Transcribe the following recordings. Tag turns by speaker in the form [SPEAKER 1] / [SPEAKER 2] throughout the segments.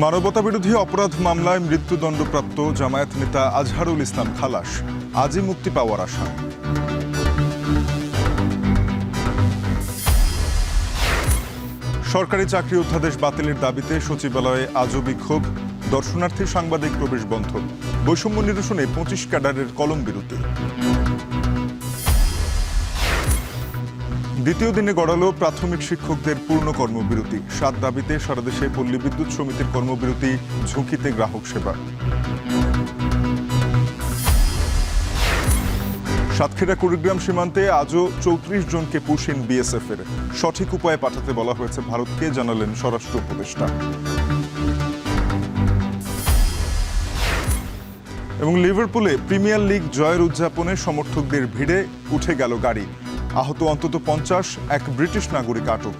[SPEAKER 1] মানবতাবিরোধী অপরাধ মামলায় মৃত্যুদণ্ডপ্রাপ্ত জামায়াত নেতা আজহারুল ইসলাম খালাস, আজই মুক্তি পাওয়ার আশা। সরকারি চাকরি অধ্যাদেশ বাতিলের দাবিতে সচিবালয়ে আজও বিক্ষোভ, দর্শনার্থী সাংবাদিক প্রবেশ বন্ধ। বৈষম্য নিরসনে 25 ক্যাডারের কলম বিরতি। দ্বিতীয় দিনে গড়ালো প্রাথমিক শিক্ষকদের পূর্ণ কর্মবিরতি। 7 দাবিতে সারা দেশে পল্লী বিদ্যুৎ সমিতির কর্মবিরতি, ঝুঁকিতে গ্রাহক সেবা। সাতক্ষীরা কুড়িগ্রাম সীমান্তে আজও 34 জনকে পুশিন বিএসএফ এর। সঠিক উপায়ে পাঠাতে বলা হয়েছে ভারতকে, জানালেন স্বরাষ্ট্র উপদেষ্টা। এবং লিভারপুলে প্রিমিয়ার লিগ জয়ের উদযাপনে সমর্থকদের ভিড়ে উঠে গেল গাড়ি। আহত অন্তত 50, এক ব্রিটিশ নাগরিক আটক।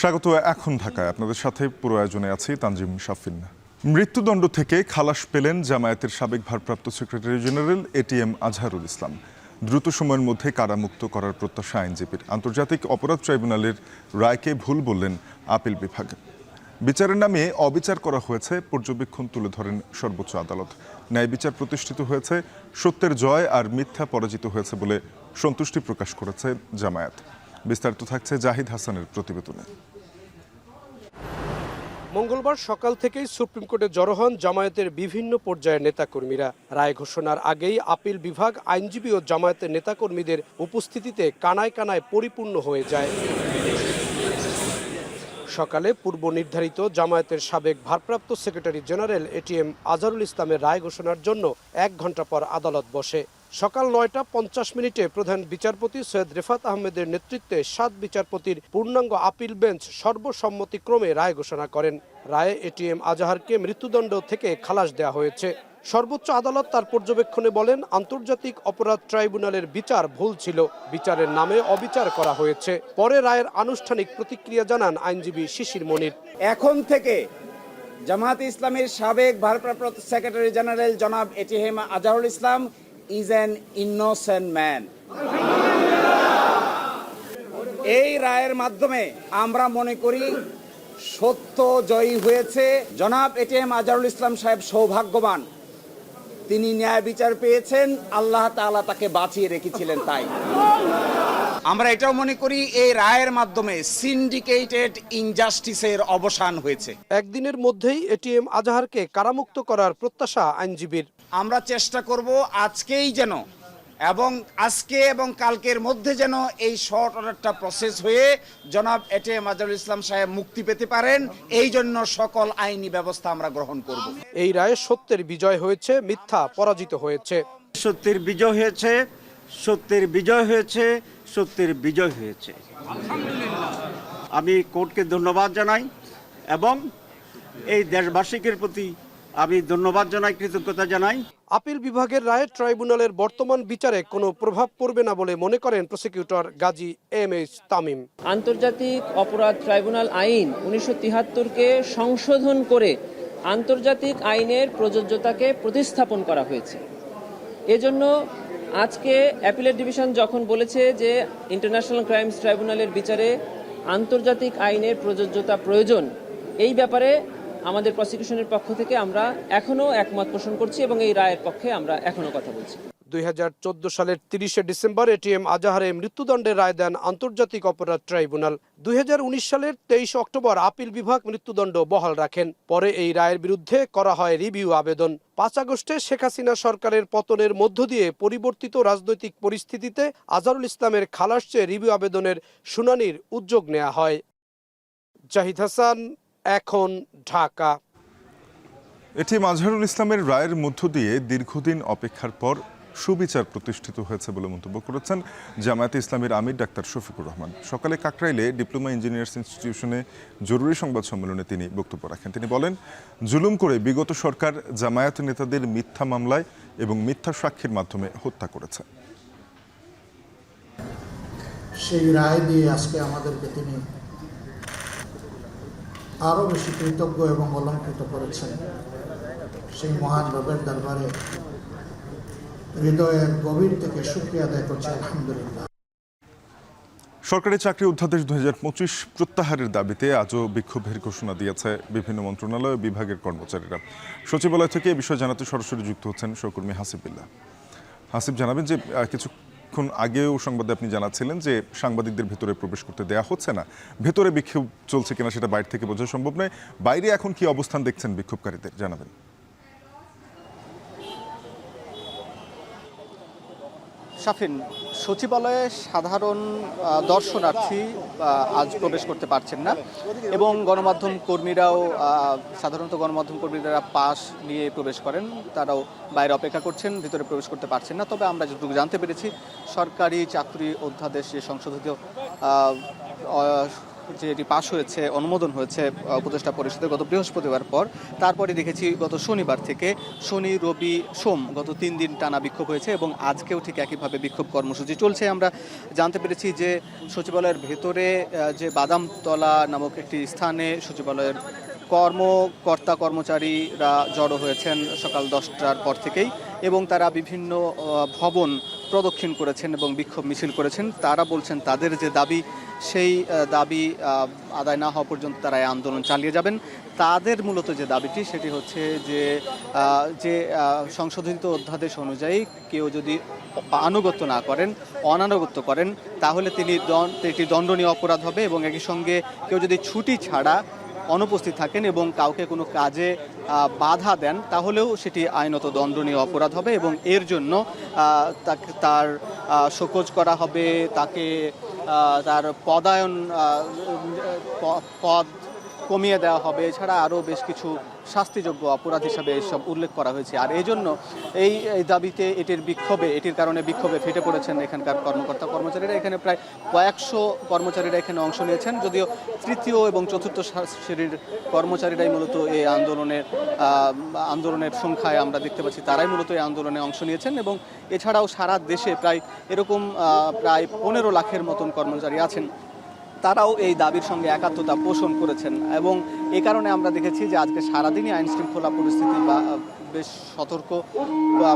[SPEAKER 1] স্বাগত এখন ঢাকায়, আপনাদের সাথে পুরো আয়োজনে আছি তানজিম শাফিন। মৃত্যুদণ্ড থেকে খালাস পেলেন জামায়াতের সাবেক ভারপ্রাপ্ত secretary general ATM Azharul Islam. দ্রুত সময়ের মধ্যে কারামুক্ত করার প্রত্যাশা আইনজীবীর। আন্তর্জাতিক অপরাধ ট্রাইব্যুনালের রায়কে ভুল বললেন আপিল বিভাগ। বিচারের নামে অবিচার করা হয়েছে পর্যবেক্ষণ তুলে ধরেন সর্বোচ্চ আদালত। ন্যায় বিচার প্রতিষ্ঠিত হয়েছে, সত্যের জয় আর মিথ্যা পরাজিত হয়েছে বলে সন্তুষ্টি প্রকাশ করেছে জামায়াত। বিস্তারিত থাকছে জাহিদ হাসানের প্রতিবেদনে।
[SPEAKER 2] মঙ্গলবার সকাল থেকেই সুপ্রিম কোর্টে জড়ো হন জামায়াতের বিভিন্ন পর্যায়ের নেতাকর্মীরা। রায় ঘোষণার আগেই আপিল বিভাগ, আইনজীবী ও জামায়াতের নেতাকর্মীদের উপস্থিতিতে কানায় কানায় পরিপূর্ণ হয়ে যায়। সকালে পূর্ব নির্ধারিত জামায়াতের সাবেক ভারপ্রাপ্ত সেক্রেটারি জেনারেল এটিএম আজহারুল ইসলামের রায় ঘোষণার জন্য 1 ঘণ্টা পর আদালত বসে। সকাল 9টা 50 প্রধান বিচারপতি সৈয়দ রেফাত আহমেদের নেতৃত্বে 7 বিচারপতির পূর্ণাঙ্গ আপিল বেঞ্চ সর্বসম্মতিক্রমে রায় ঘোষণা করেন। রায়ে এটিএম আজহারকে মৃত্যুদণ্ড থেকে খালাস দেওয়া হয়েছে। সর্বোচ্চ আদালত তার পর্যবেক্ষণে বলেন, আন্তর্জাতিক অপরাধ ট্রাইব্যুনালের বিচার ভুল ছিল, বিচারের নামে অবিচার করা হয়েছে। পরে রায়ের আনুষ্ঠানিক প্রতিক্রিয়া জানান আইনজীবী শিশির মনির।
[SPEAKER 3] এখন থেকে জামায়াতে ইসলামের সাবেক ভারপ্রাপ্ত সেক্রেটারি জেনারেল জনাব ATM Azharul Islam is an innocent man. এই রায়ের মাধ্যমে আমরা মনে করি সত্য জয়ী হয়েছে। জনাব এটিএম আজহারুল ইসলাম সাহেব সৌভাগ্যবান, তিনি ন্যায় বিচার পেয়েছেন, আল্লাহ তাআলা তাকে বাঁচিয়ে রেখেছিলেন। তাই আমরা এটাও মনে করি এই রায়ের মাধ্যমে সিন্ডিকেটেড ইনজাস্টিসের অবসান হয়েছে।
[SPEAKER 2] একদিনের মধ্যেই এটিএম আজহারকে কারামুক্ত করার প্রত্যাশা আইনজীবীর।
[SPEAKER 3] আমরা চেষ্টা করব আজকেই যেন আজকে এবং কালকের মধ্যে যেন এই শর্ট অর্ডারটা প্রসেস হয়ে জনাব এটিএম আজহারুল ইসলাম সাহেব মুক্তি পেতে পারেন। এই জন্য সকল আইনি ব্যবস্থা আমরা গ্রহণ করব।
[SPEAKER 2] এই রায়ে সত্যের বিজয় হয়েছে, মিথ্যা পরাজিত হয়েছে।
[SPEAKER 4] সত্যের বিজয় হয়েছে, সত্যের বিজয় হয়েছে, সত্যের বিজয় হয়েছে। আমি কোর্টকে ধন্যবাদ জানাই এবং এই দেশবাসীর প্রতি আমি ধন্যবাদ জানাই, কৃতজ্ঞতা জানাই।
[SPEAKER 2] আপিল বিভাগের রায়ে ট্রাইব্যুনালের বর্তমান বিচারে কোনো প্রভাব পড়বে না বলে মনে করেন প্রসিকিউটর গাজী এম.এইচ. তামিম।
[SPEAKER 5] আন্তর্জাতিক অপরাধ ট্রাইব্যুনাল আইন 1973-কে সংশোধন করে আন্তর্জাতিক আইনের প্রযোজ্যতাকে প্রতিস্থাপন করা হয়েছে। এজন্য আজকে অ্যাপিলেট ডিভিশন যখন বলেছে যে ইন্টারন্যাশনাল ক্রাইমস ট্রাইব্যুনালের বিচারে আন্তর্জাতিক আইনের প্রযোজ্যতা প্রয়োজন, এই ব্যাপারে আমাদের প্রসিকিউশনের পক্ষ থেকে আমরা এখনো একমত পোষণ করছি এবং এই রায়ের পক্ষে আমরা এখনো কথা বলছি।
[SPEAKER 2] 2014 সালের 30 ডিসেম্বর এটিএম আজহারে মৃত্যুদণ্ডের রায় দেন আন্তর্জাতিক অপরাধ ট্রাইব্যুনাল। 2019 সালের 23 অক্টোবর আপিল বিভাগ মৃত্যুদণ্ড বহাল রাখেন। পরে এই রায়ের বিরুদ্ধে করা হয় রিভিউ আবেদন। 5 আগস্টে শেখ হাসিনা সরকারের পতনের মধ্য দিয়ে পরিবর্তিত রাজনৈতিক পরিস্থিতিতে আজহারুল ইসলামের খালাস চেয়ে রিভিউ আবেদনের শুনানির উদ্যোগ নেওয়া হয়। জাহিদ হাসান, এখন ঢাকা।
[SPEAKER 1] এটিএম আজহারুল ইসলামের রায়ের মধ্য দিয়ে দীর্ঘদিন অপেক্ষার পর সুবিচার প্রতিষ্ঠিত হয়েছে বলে মন্তব্য করেছেন জামায়াতে ইসলামের আমির ডাক্তার শফিকুর রহমান। সকালে কাকরাইলে ডিপ্লোমা ইঞ্জিনিয়ার্স ইনস্টিটিউশনে জরুরি সংবাদ সম্মেলনে তিনি বক্তব্য রাখেন। তিনি বলেন, জুলুম করে বিগত সরকার জামায়াত নেতাদের মিথ্যা মামলায় এবং মিথ্যা সাক্ষীর মাধ্যমে হত্যা করেছে।
[SPEAKER 6] সেই রায় দিয়ে আজকে আমাদেরকে তিনি আরও বেশি কৃতজ্ঞ এবং অলঙ্কৃত করেছেন। সেই মহান রবের দরবারে হৃদয়ের গভীর থেকে শুকরিয়া আদায় করছি, আলহামদুলিল্লাহ।
[SPEAKER 1] সরকারি চাকরি অধ্যাদেশ 2025 প্রত্যাহারের দাবিতে আজও বিক্ষোভের ঘোষণা দিয়েছে বিভিন্ন মন্ত্রণালয় ও বিভাগের কর্মচারীরা। সচিবালয় থেকে এ বিষয়ে জানাতে সরাসরি যুক্ত হচ্ছেন সহকর্মী হাসিব বিল্লাহ। হাসিব, জানাবেন যে কিছুক্ষণ আগেও সংবাদে আপনি জানাচ্ছিলেন যে সাংবাদিকদের ভেতরে প্রবেশ করতে দেয়া হচ্ছে না, ভেতরে বিক্ষোভ চলছে কিনা সেটা বাইরে থেকে বোঝা সম্ভব নয়। বাইরে এখন কি অবস্থান দেখছেন বিক্ষোভকারীদের, জানাবেন।
[SPEAKER 7] শাফিন, সচিবালয়ে সাধারণ দর্শনার্থী আজ প্রবেশ করতে পারছেন না এবং গণমাধ্যম কর্মীরাও সাধারণত গণমাধ্যম কর্মীরা পাস নিয়ে প্রবেশ করেন, তারাও বাইরে অপেক্ষা করছেন, ভিতরে প্রবেশ করতে পারছেন না। তবে আমরা যতটুকু জানতে পেরেছি, সরকারি চাকরি অধ্যাদেশ যে সংশোধিত যে এটি পাশ হয়েছে, অনুমোদন হয়েছে উপদেষ্টা পরিষদে গত বৃহস্পতিবার পর, তারপরে দেখেছি গত শনিবার থেকে শনি, রবি, সোম গত 3 দিন টানা বিক্ষোভ হয়েছে এবং আজকেও ঠিক একইভাবে বিক্ষোভ কর্মসূচি চলছে। আমরা জানতে পেরেছি যে সচিবালয়ের ভেতরে যে বাদামতলা নামক একটি স্থানে সচিবালয়ের কর্মকর্তা কর্মচারীরা জড়ো হয়েছেন সকাল 10টার পর থেকেই এবং তারা বিভিন্ন ভবন প্রদক্ষিণ করেছেন এবং বিক্ষোভ মিছিল করেছেন। তারা বলছেন তাদের যে দাবি, সেই দাবি আদায় না হওয়া পর্যন্ত তারা এই আন্দোলন চালিয়ে যাবেন। তাদের মূলত যে দাবিটি সেটি হচ্ছে যে সংশোধিত অধ্যাদেশ অনুযায়ী কেউ যদি আনুগত্য না করেন, অনানুগত্য করেন, তাহলে এটি দণ্ডনীয় অপরাধ হবে এবং একই সঙ্গে কেউ যদি ছুটি ছাড়া অনুপস্থিত থাকেন এবং কাউকে কোনো কাজে বাধা দেন, তাহলেও সেটি আইনত দণ্ডনীয় অপরাধ হবে এবং এর জন্য তার শোকজ করা হবে, তাকে তার পদ কমিয়ে দেওয়া হবে, এছাড়া আরও বেশ কিছু শাস্তিযোগ্য অপরাধ হিসাবে এসব উল্লেখ করা হয়েছে। আর এই জন্য এই দাবিতে এটির কারণে বিক্ষোভে ফেটে পড়েছেন এখানকার কর্মকর্তা কর্মচারীরা। এখানে প্রায় কয়েকশো কর্মচারীরা এখানে অংশ নিয়েছেন, যদিও তৃতীয় এবং চতুর্থ শ্রেণীর কর্মচারীরাই মূলত এই আন্দোলনের সংখ্যায় আমরা দেখতে পাচ্ছি, তারাই মূলত এই আন্দোলনে অংশ নিয়েছেন এবং এছাড়াও সারা দেশে প্রায় 15 লাখের মতন কর্মচারী আছেন, তারাও এই দাবির সঙ্গে একাত্মতা পোষণ করেছেন এবং এই কারণে আমরা দেখেছি যে আজকে সারাদিনই আইন শৃঙ্খলা পরিস্থিতি বেশ সতর্ক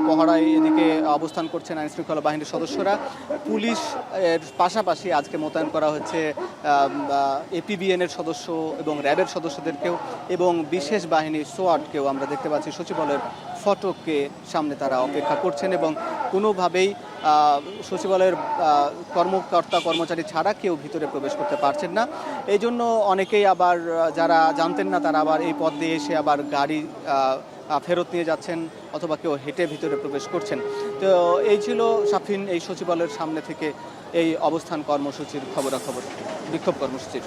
[SPEAKER 7] পহরায় এদিকে অবস্থান করছেন আইন শৃঙ্খলা বাহিনীর সদস্যরা। পুলিশ এর পাশাপাশি আজকে মোতায়েন করা হচ্ছে এপিবিএনের সদস্য এবং র্যাবের সদস্যদেরকেও এবং বিশেষ বাহিনী সোয়াটকেও আমরা দেখতে পাচ্ছি সচিবালয়ের ফটককে সামনে তারা অপেক্ষা করছেন এবং কোনোভাবেই সচিবালয়ের কর্মকর্তা কর্মচারী ছাড়া কেউ ভিতরে প্রবেশ করতে পারছেন না। এই জন্য অনেকেই আবার যারা জানতেন না, তারা আবার এই পথ দিয়ে এসে আবার গাড়ি ফেরত নিয়ে যাচ্ছেন অথবা কেউ হেঁটে ভিতরে প্রবেশ করছেন। তো এই ছিল শাফিন এই সচিবালয়ের সামনে থেকে এই অবস্থান কর্মসূচির খবরাখবর, বিক্ষোভ কর্মসূচির।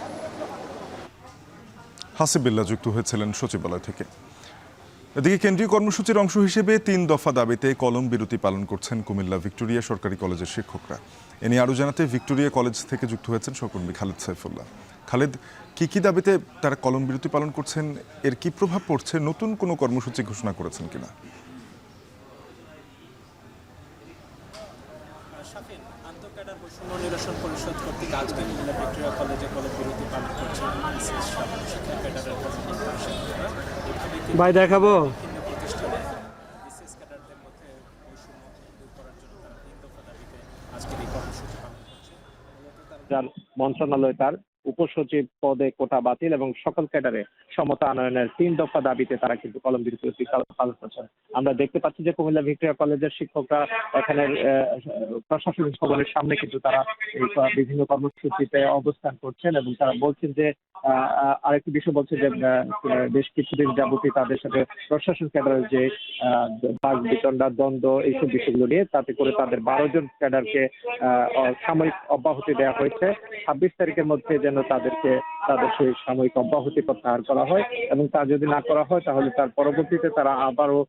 [SPEAKER 1] হাসিব বিল্লাহ যুক্ত হয়েছিলেন সচিবালয় থেকে। এদিকে কেন্দ্রীয় কর্মসূচির অংশ হিসেবে 3 দফা দাবিতে কলম বিরতি পালন করছেন কুমিল্লা ভিক্টোরিয়া সরকারি কলেজের শিক্ষকরা। এ নিয়ে আরও জানাতে ভিক্টোরিয়া কলেজ থেকে যুক্ত হয়েছেন সহকর্মী খালেদ সাইফুল্লাহ। খালেদ, কি দাবিতে তারা কলম বিরতি পালন করছেন, এর কি প্রভাব পড়ছে, নতুন কোনো কর্মসূচি ঘোষণা করেছেন কিনা?
[SPEAKER 8] আন্তঃক্যাডার বৈষম্য নিরসন পরিষদ কর্তৃক আজকে কুমিল্লা ভিক্টোরিয়া কলেজে কলম বিরতি পালন করছেন
[SPEAKER 9] ভাই দেখাবো
[SPEAKER 8] প্রতিষ্ঠানে বিশেষ ক্যাডারদের মধ্যে বৈষম্য দূর করার জন্য তারা 3 দফা দাবিতে আজকের এই কর্মসূচি পালন করছে।
[SPEAKER 9] মন্ত্রণালয় তার উপসচিব পদে কোটা বাতিল এবং সকল ক্যাডারে সমতা আনয়নের 3 দফা দাবিতে তারা কিন্তু কলম বিরতি পালন করছেন। আমরা দেখতে পাচ্ছি যে কুমিল্লা ভিক্টোরিয়া কলেজের শিক্ষকরা এখানে প্রশাসনিক ভবনের সামনে কিন্তু তারা বিভিন্ন কর্মসূচিতে অবস্থান করছেন এবং তারা বলছেন যে আরেকটি বিষয় বলছে যে বেশ কিছুদিন যাবতীয় তাদের সাথে প্রশাসন ক্যাডারের যে বাক বিতণ্ডা, দ্বন্দ্ব, এইসব বিষয়গুলো নিয়ে, তাতে করে তাদের 12 জন ক্যাডারকে সাময়িক অব্যাহতি দেওয়া হয়েছে। 26 তারিখের মধ্যে যেন তাদের সেই সাময়িক অব্যাহতি প্রত্যাহার করা হয় এবং তা যদি না করা হয় তাহলে তার পরবর্তীতে তারা আবারও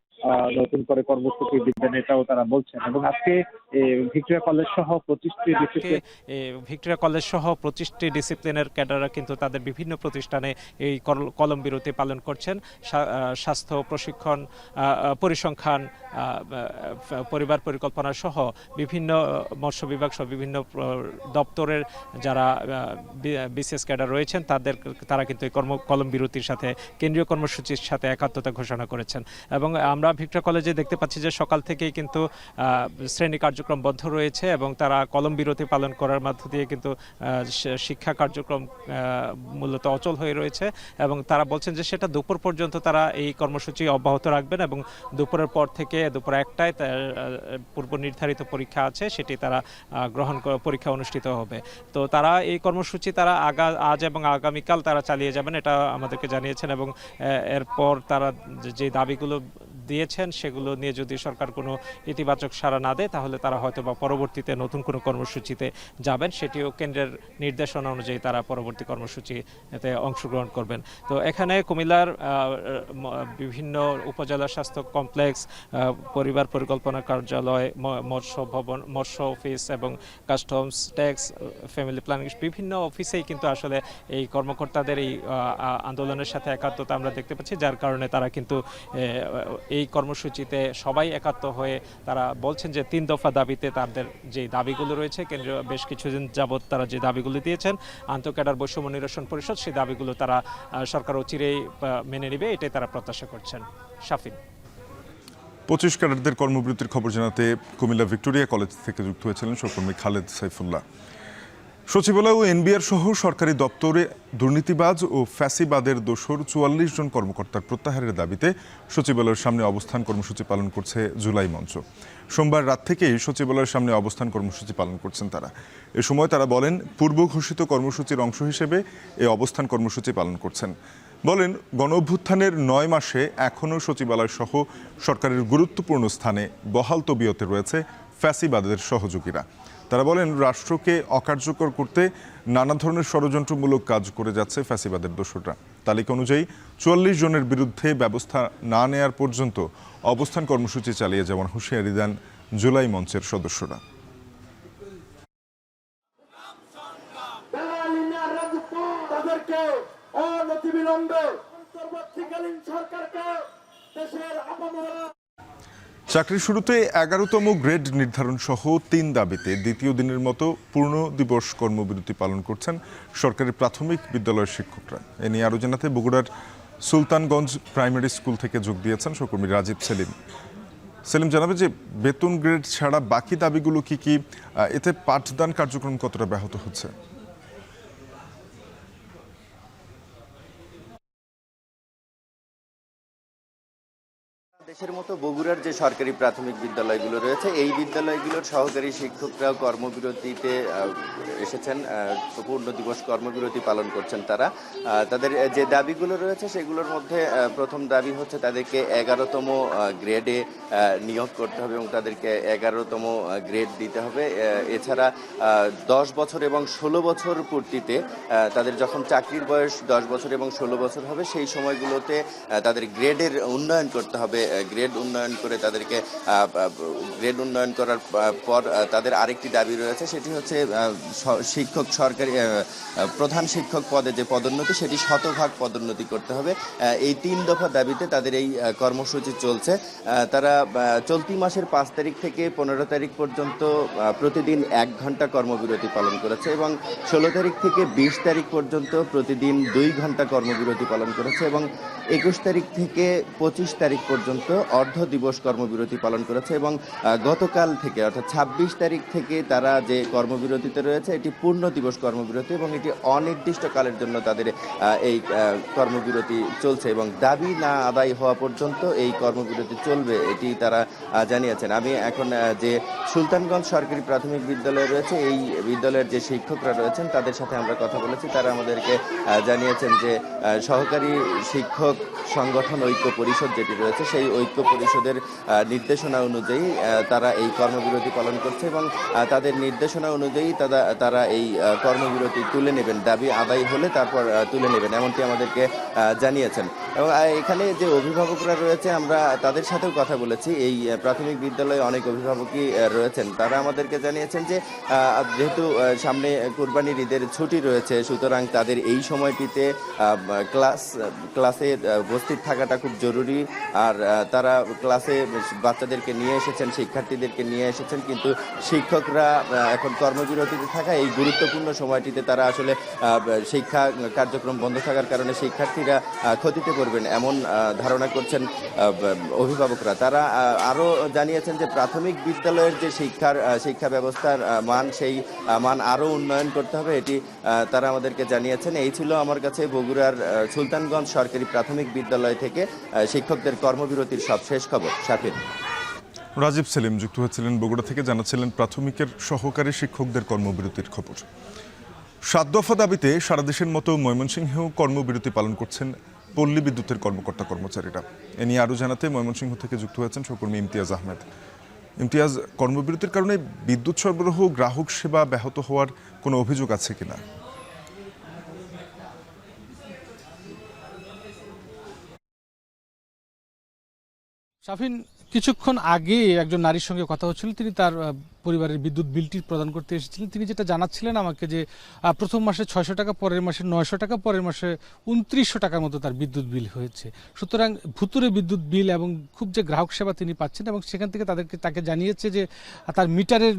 [SPEAKER 9] নতুন করে কর্মসূচি দিবেন, এটাও তারা বলছেন। এবং আজকে ভিক্টোরিয়া কলেজ সহ 25টি ডিসিপ্লিন
[SPEAKER 8] ভিক্টোরিয়া কলেজ সহ 25টি ডিসিপ্লিনের ক্যাডাররা কিন্তু তাদের বিভিন্ন প্রতিষ্ঠানে এই কলম বিরতি পালন করছেন। স্বাস্থ্য, প্রশিক্ষণ, পরিসংখ্যান, পরিবার পরিকল্পনা সহ বিভিন্ন মৎস্য বিভাগ সহ বিভিন্ন দপ্তরের যারা বিসিএস ক্যাডার রয়েছেন তারা কিন্তু এই কলম বিরতির সাথে কেন্দ্রীয় কর্মসূচির সাথে একাত্মতা ঘোষণা করেছেন। এবং আমরা ভিক্টোরিয়া কলেজে দেখতে পাচ্ছি যে সকাল থেকেই কিন্তু শ্রেণী কার্যক্রম বন্ধ রয়েছে এবং তারা কলম বিরতি পালন করার মধ্য দিয়ে কিন্তু শিক্ষা কার্যক্রম মূলত অচল হয়ে রয়েছে এবং তারা বলছেন যে সেটা দুপুর পর্যন্ত তারা এই কর্মসূচি অব্যাহত রাখবেন এবং দুপুরের পর থেকে দুপুর 1টায় পূর্ব নির্ধারিত পরীক্ষা আছে সেটি তারা পরীক্ষা অনুষ্ঠিত হবে। তো তারা এই কর্মসূচি তারা আজ এবং আগামীকাল তারা চালিয়ে যাবেন, এটা আমাদেরকে জানিয়েছেন। এবং এরপর তারা যে দাবিগুলো দিয়েছেন সেগুলো নিয়ে যদি সরকার কোনো ইতিবাচক সাড়া না দেয় তাহলে তারা হয়তো বা পরবর্তীতে নতুন কোনো কর্মসূচিতে যাবেন, সেটিও কেন্দ্রের নির্দেশনা অনুযায়ী তারা পরবর্তী কর্মসূচিতে অংশগ্রহণ করবেন। তো এখানে কুমিল্লার বিভিন্ন উপজেলা স্বাস্থ্য কমপ্লেক্স, পরিবার পরিকল্পনা কার্যালয়, মৎস্য ভবন, মৎস্য অফিস এবং কাস্টমস, ট্যাক্স, ফ্যামিলি প্ল্যানিং বিভিন্ন অফিসেই কিন্তু আসলে এই কর্মকর্তাদের এই আন্দোলনের সাথে একাত্মতা আমরা দেখতে পাচ্ছি, যার কারণে তারা কিন্তু এই কর্মসূচিতে সবাই একাত্ম হয়ে তারা বলছেন যে 3 দফা দাবিতে তাদের যে দাবিগুলো রয়েছে, কেন্দ্রীয় বেশ কিছুদিন যাবৎ তারা যে দাবিগুলো দিয়েছেন আন্তঃক্যাডার বৈষম্য নিরসন পরিষদ, সেই দাবিগুলো তারা সরকার অচিরেই মেনে নেবে, এটাই তারা প্রত্যাশা করছেন। শাফিন।
[SPEAKER 1] 25 ক্যাডারদের কর্মবিরতির খবর জানাতে কুমিল্লা ভিক্টোরিয়া কলেজ থেকে যুক্ত হয়েছিলেন সহকর্মী খালেদ সাইফুল্লাহ। সচিবালয় ও এনবিআর সহ সরকারি দপ্তরে দুর্নীতিবাজ ও ফ্যাসিবাদের দোসর 44 জন কর্মকর্তার প্রত্যাহারের দাবিতে সচিবালয়ের সামনে অবস্থান কর্মসূচি পালন করছে জুলাই মঞ্চ। সোমবার রাত থেকেই সচিবালয়ের সামনে অবস্থান কর্মসূচি পালন করছেন তারা। এ সময় তারা বলেন, পূর্ব ঘোষিত কর্মসূচির অংশ হিসেবে এই অবস্থান কর্মসূচি পালন করছেন। বলেন, গণঅভ্যুত্থানের 9 মাসে এখনও সচিবালয় সহ সরকারের গুরুত্বপূর্ণ স্থানে বহাল তবিয়তে রয়েছে ফ্যাসিবাদের সহযোগীরা। তারা বলেন, রাষ্ট্রকে অকার্যকর করতে নানা ধরনের ষড়যন্ত্রমূলক কাজ করে যাচ্ছে ফ্যাসিবাদের দোসররা। তালিকা অনুযায়ী 44 জনের বিরুদ্ধে ব্যবস্থা না নেয়ার পর্যন্ত অবস্থান কর্মসূচি চালিয়ে যাওয়ার হুঁশিয়ারি দেন জুলাই মঞ্চের সদস্যরা। চাকরির শুরুতে 11তম গ্রেড নির্ধারণ সহ 3 দাবিতে দ্বিতীয় দিনের মতো পূর্ণ দিবস কর্মবিরতি পালন করছেন সরকারি প্রাথমিক বিদ্যালয়ের শিক্ষকরা। এ নিয়ে আরও জানাতে বগুড়ার সুলতানগঞ্জ প্রাইমারি স্কুল থেকে যোগ দিয়েছেন সহকর্মী রাজীব সেলিম। সেলিম, জানাবে যে বেতন গ্রেড ছাড়া বাকি দাবিগুলো কি কি, এতে পাঠদান কার্যক্রম কতটা ব্যাহত হচ্ছে?
[SPEAKER 10] দেশের মতো বগুড়ার যে সরকারি প্রাথমিক বিদ্যালয়গুলো রয়েছে, এই বিদ্যালয়গুলোর সহকারী শিক্ষকরাও কর্মবিরতিতে এসেছেন, পূর্ণ দিবস কর্মবিরতি পালন করছেন তারা। তাদের যে দাবিগুলো রয়েছে সেগুলোর মধ্যে প্রথম দাবি হচ্ছে তাদেরকে 11তম গ্রেডে নিয়োগ করতে হবে এবং তাদেরকে 11তম গ্রেড দিতে হবে। এছাড়া 10 বছর এবং 16 বছর পূর্তিতে তাদের যখন চাকরির বয়স 10 বছর এবং 16 বছর হবে সেই সময়গুলোতে তাদের গ্রেডের উন্নয়ন করতে হবে। গ্রেড উন্নয়ন করে তাদেরকে গ্রেড উন্নয়ন করার পর তাদের আরেকটি দাবি রয়েছে, সেটি হচ্ছে শিক্ষক সরকারি প্রধান শিক্ষক পদে যে পদোন্নতি সেটি 100% পদোন্নতি করতে হবে। এই 3 দফা দাবিতে তাদের এই কর্মসূচি চলছে। তারা চলতি মাসের 5 তারিখ থেকে 15 তারিখ পর্যন্ত প্রতিদিন 1 ঘন্টা কর্মবিরতি পালন করেছে এবং 16 তারিখ থেকে 20 তারিখ পর্যন্ত প্রতিদিন 2 ঘন্টা কর্মবিরতি পালন করেছে এবং 21 তারিখ থেকে 25 তারিখ পর্যন্ত অর্ধ দিবস কর্মবিরতি পালন করেছে এবং গতকাল থেকে অর্থাৎ 26 তারিখ থেকে তারা যে কর্মবিরতিতে রয়েছে এটি পূর্ণ দিবস কর্মবিরতি এবং এটি অনির্দিষ্টকালের জন্য তাদের এই কর্মবিরতি চলছে এবং দাবি না আদায় হওয়া পর্যন্ত এই কর্মবিরতি চলবে, এটি তারা জানিয়েছেন। আমি এখন যে সুলতানগঞ্জ সরকারি প্রাথমিক বিদ্যালয় রয়েছে এই বিদ্যালয়ের যে শিক্ষকরা রয়েছেন তাদের সাথে আমরা কথা বলেছি। তারা আমাদেরকে জানিয়েছেন যে সহকারী শিক্ষক সংগঠন ঐক্য পরিষদ যেটি রয়েছে সেই ঐক্য পরিষদের নির্দেশনা অনুযায়ী তারা এই কর্মবিরতি পালন করছে এবং তাদের নির্দেশনা অনুযায়ী তারা এই কর্মবিরতি তুলে নেবেন, দাবি আদায় হলে তারপর তুলে নেবেন, এমনটি আমাদেরকে জানিয়েছেন। এবং এখানে যে অভিভাবকরা রয়েছে আমরা তাদের সাথেও কথা বলেছি। এই প্রাথমিক বিদ্যালয়ে অনেক অভিভাবকই রয়েছেন, তারা আমাদেরকে জানিয়েছেন যে সামনে কুরবানির ঈদের ছুটি রয়েছে, সুতরাং তাদের এই সময়টিতে ক্লাসে উপস্থিত থাকাটা খুব জরুরি। আর তারা ক্লাসে বাচ্চাদেরকে নিয়ে এসেছেন, শিক্ষার্থীদেরকে নিয়ে এসেছেন, কিন্তু শিক্ষকরা এখন কর্মবিরতিতে থাকা এই গুরুত্বপূর্ণ সময়টিতে তারা আসলে শিক্ষা কার্যক্রম বন্ধ থাকার কারণে শিক্ষার্থীরা ক্ষতিতে পড়বেন এমন ধারণা করছেন অভিভাবকরা। তারা আরও জানিয়েছেন যে প্রাথমিক বিদ্যালয়ের যে শিক্ষা ব্যবস্থার মান, সেই মান আরও উন্নয়ন করতে হবে, এটি তারা আমাদেরকে জানিয়েছেন। এই ছিল আমার কাছে বগুড়ার সুলতানগঞ্জ সরকারি প্রাথমিক বিদ্যালয় থেকে শিক্ষকদের কর্মবিরতির সবশেষ খবর। শাফিন।
[SPEAKER 1] রাজীব সেলিম যুক্ত হয়েছিলেন বগুড়া থেকে, জানাচ্ছিলেন প্রাথমিকের সহকারী শিক্ষকদের কর্মবিরতির খবর। 7 দফা দাবিতে সারা দেশের মতো ময়মনসিংহেও কর্মবিরতি পালন করছেন পল্লী বিদ্যুতের কর্মকর্তা কর্মচারীরা। এ নিয়ে আরও জানাতে ময়মনসিংহ থেকে যুক্ত হয়েছেন সহকর্মী ইমতিয়াজ আহমেদ। ইমতিয়াজ, কর্মবিরতির কারণে বিদ্যুৎ সরবরাহ গ্রাহক সেবা ব্যাহত হওয়ার কোনো অভিযোগ আছে কিনা?
[SPEAKER 11] শাফিন, কিছুক্ষণ আগে একজন নারীর সঙ্গে কথা হচ্ছিল, তিনি তার পরিবারের বিদ্যুৎ বিলটি প্রদান করতে এসেছিলেন। তিনি যেটা জানাচ্ছিলেন আমাকে যে প্রথম মাসে 600 টাকা, পরের মাসে 900 টাকা, পরের মাসে 2900 টাকার মতো তার বিদ্যুৎ বিল হয়েছে। সুতরাং ভুতুরে বিদ্যুৎ বিল এবং খুব যে গ্রাহক সেবা তিনি পাচ্ছেন, এবং সেখান থেকে তাকে জানিয়েছে যে তার মিটারের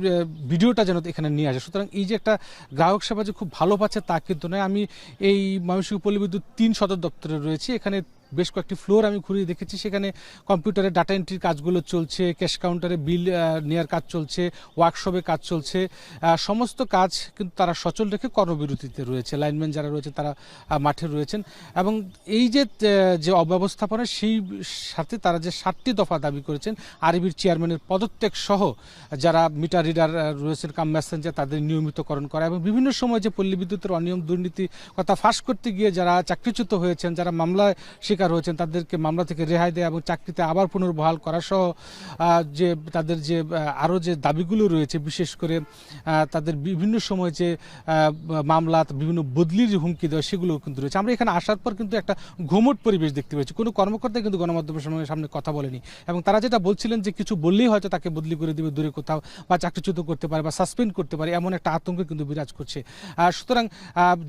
[SPEAKER 11] ভিডিওটা যেন এখানে নিয়ে আসে। সুতরাং এই যে একটা গ্রাহক সেবা যে খুব ভালো পাচ্ছে তা কিন্তু নয়। আমি এই ময়মনসিংহ পল্লী বিদ্যুৎ 3 সদর দপ্তরে রয়েছি, এখানে বেশ কয়েকটি ফ্লোর আমি ঘুরিয়ে দেখেছি। সেখানে কম্পিউটারে ডাটা এন্ট্রির কাজগুলো চলছে, ক্যাশ কাউন্টারে বিল নেওয়ার কাজ চলছে, ওয়ার্কশপে কাজ চলছে, সমস্ত কাজ কিন্তু তারা সচল রেখে কর্মবিরতিতে রয়েছে। লাইনম্যান যারা রয়েছে তারা মাঠে রয়েছেন, এবং এই যে অব্যবস্থাপনা, সেই সাথে তারা যে 7টি দফা দাবি করেছেন, আরবির চেয়ারম্যানের পদত্যাগ সহ যারা মিটার রিডার রয়েছেন, কাম মেসেঞ্জার, তাদের নিয়মিতকরণ করা, এবং বিভিন্ন সময় যে পল্লী বিদ্যুতের অনিয়ম দুর্নীতি কথা ফাঁস করতে গিয়ে যারা চাকরিচ্যুত হয়েছেন, যারা মামলায় শিকার হয়েছেন, তাদেরকে মামলা থেকে রেহাই দেয় এবং চাকরিতে আবার পুনর্বহাল করা সহ যে তাদের যে আরও যে দাবিগুলো রয়েছে, বিশেষ করে তাদের বিভিন্ন সময় যে মামলা, বিভিন্ন বদলির হুমকি দেওয়া, সেগুলো কিন্তু রয়েছে। আমরা এখানে আসার পর কিন্তু একটা ঘুমট পরিবেশ দেখতে পেয়েছি। কোনো কর্মকর্তা কিন্তু গণমাধ্যমের সামনে কথা বলেনি, এবং তারা যেটা বলছিলেন যে কিছু বললেই হয়তো তাকে বদলি করে দেবে দূরে কোথাও, বা চাকরিচ্যুত করতে পারে, বা সাসপেন্ড করতে পারে, এমন একটা আতঙ্ক কিন্তু বিরাজ করছে। সুতরাং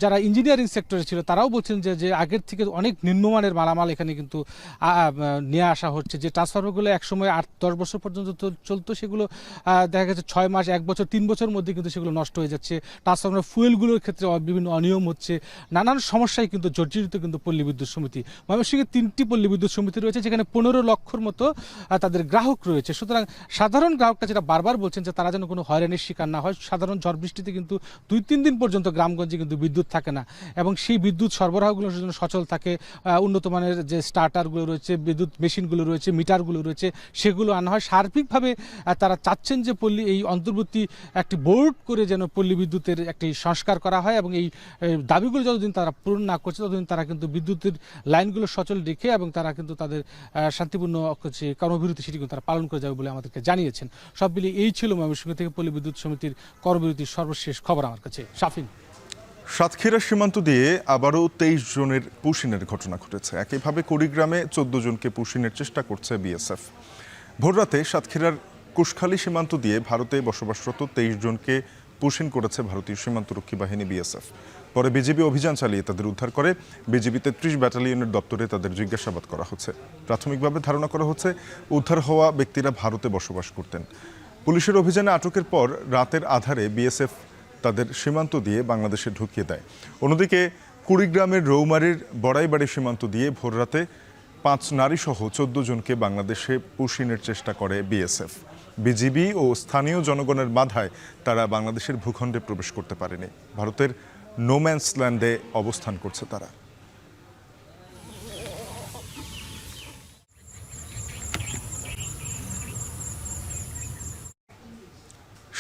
[SPEAKER 11] যারা ইঞ্জিনিয়ারিং সেক্টরে ছিল তারাও বলছেন যে আগের থেকে অনেক নিম্নমানের মালামাল এখানে কিন্তু নিয়ে আসা হচ্ছে। যে ট্রান্সফরমারগুলো একসময় 8-10 বছর পর্যন্ত চলতো, সেগুলো দেখা গেছে 6 মাস, 1 বছর, 3 বছরের মধ্যে কিন্তু সেগুলো নষ্ট হয়ে যাচ্ছে। ট্রান্সফরমার ফুয়েলগুলোর ক্ষেত্রে বিভিন্ন অনিয়ম হচ্ছে, নানান সমস্যায় কিন্তু জর্জরিত কিন্তু পল্লী বিদ্যুৎ সমিতি। ময়মনসিংহে 3টি পল্লী বিদ্যুৎ সমিতি রয়েছে, যেখানে 15 লক্ষর মতো তাদের গ্রাহক রয়েছে। সুতরাং সাধারণ গ্রাহকরা যেটা বারবার বলছেন যে তারা যেন কোনো হয়রানির শিকার না হয়। সাধারণ ঝড় বৃষ্টিতে কিন্তু 2-3 দিন পর্যন্ত গ্রামগঞ্জে কিন্তু বিদ্যুৎ থাকে না, এবং সেই বিদ্যুৎ সরবরাহগুলোর জন্য সচল থাকে, উন্নত মানের যে স্টার্টারগুলো রয়েছে, বিদ্যুৎ মেশিনগুলো রয়েছে, মিটারগুলো রয়েছে, সেগুলো আনা হয়। সার্বিকভাবে তারা চাচ্ছেন যে এই অন্তর্বর্তী একটি বোর্ড করে যেন পল্লী বিদ্যুতের একটি সংস্কার করা হয়, এবং এই দাবিগুলো যতদিন তারা পূরণ না করছে ততদিন তারা কিন্তু বিদ্যুতের লাইনগুলো সচল রেখে, এবং তারা কিন্তু তাদের শান্তিপূর্ণ যে কর্মবিরতি সেটি কিন্তু তারা পালন করে যাবে বলে আমাদেরকে জানিয়েছেন। সব মিলিয়ে এই ছিল ময়মনসিংহ থেকে পল্লী বিদ্যুৎ সমিতির কর্মবিরতির সর্বশেষ খবর আমার কাছে। শাফিন।
[SPEAKER 1] সাতক্ষীরা সীমান্ত দিয়ে আবারও 23 জনের পুশিনের ঘটনা ঘটেছে। একইভাবে কুড়িগ্রামে 14 জনকে পুশিনের চেষ্টা করছে বিএসএফ। ভোররাতে সাতক্ষীরার কুশখালী সীমান্ত দিয়ে ভারতে বসবাসরত 23 জনকে পুশিন করেছে ভারতীয় সীমান্তরক্ষী বাহিনী বিএসএফ। পরে বিজিবি অভিযান চালিয়ে তাদের উদ্ধার করে। বিজিবি 33 ব্যাটালিয়নের দপ্তরে তাদের জিজ্ঞাসাবাদ করা হচ্ছে। প্রাথমিকভাবে ধারণা করা হচ্ছে উদ্ধার হওয়া ব্যক্তিরা ভারতে বসবাস করতেন। পুলিশের অভিযানে আটকের পর রাতের আধারে বিএসএফ তাদের সীমান্ত দিয়ে বাংলাদেশে ঢুকিয়ে দেয়। অন্যদিকে কুড়িগ্রামের রৌমারীর বড়াইবাড়ি সীমান্ত দিয়ে ভোররাতে 5 নারীসহ 14 জনকে বাংলাদেশে পুশিনের চেষ্টা করে বিএসএফ। বিজিবি ও স্থানীয় জনগণের বাধায় তারা বাংলাদেশের ভূখণ্ডে প্রবেশ করতে পারেনি। ভারতের নোম্যান্স ল্যান্ডে অবস্থান করছে তারা।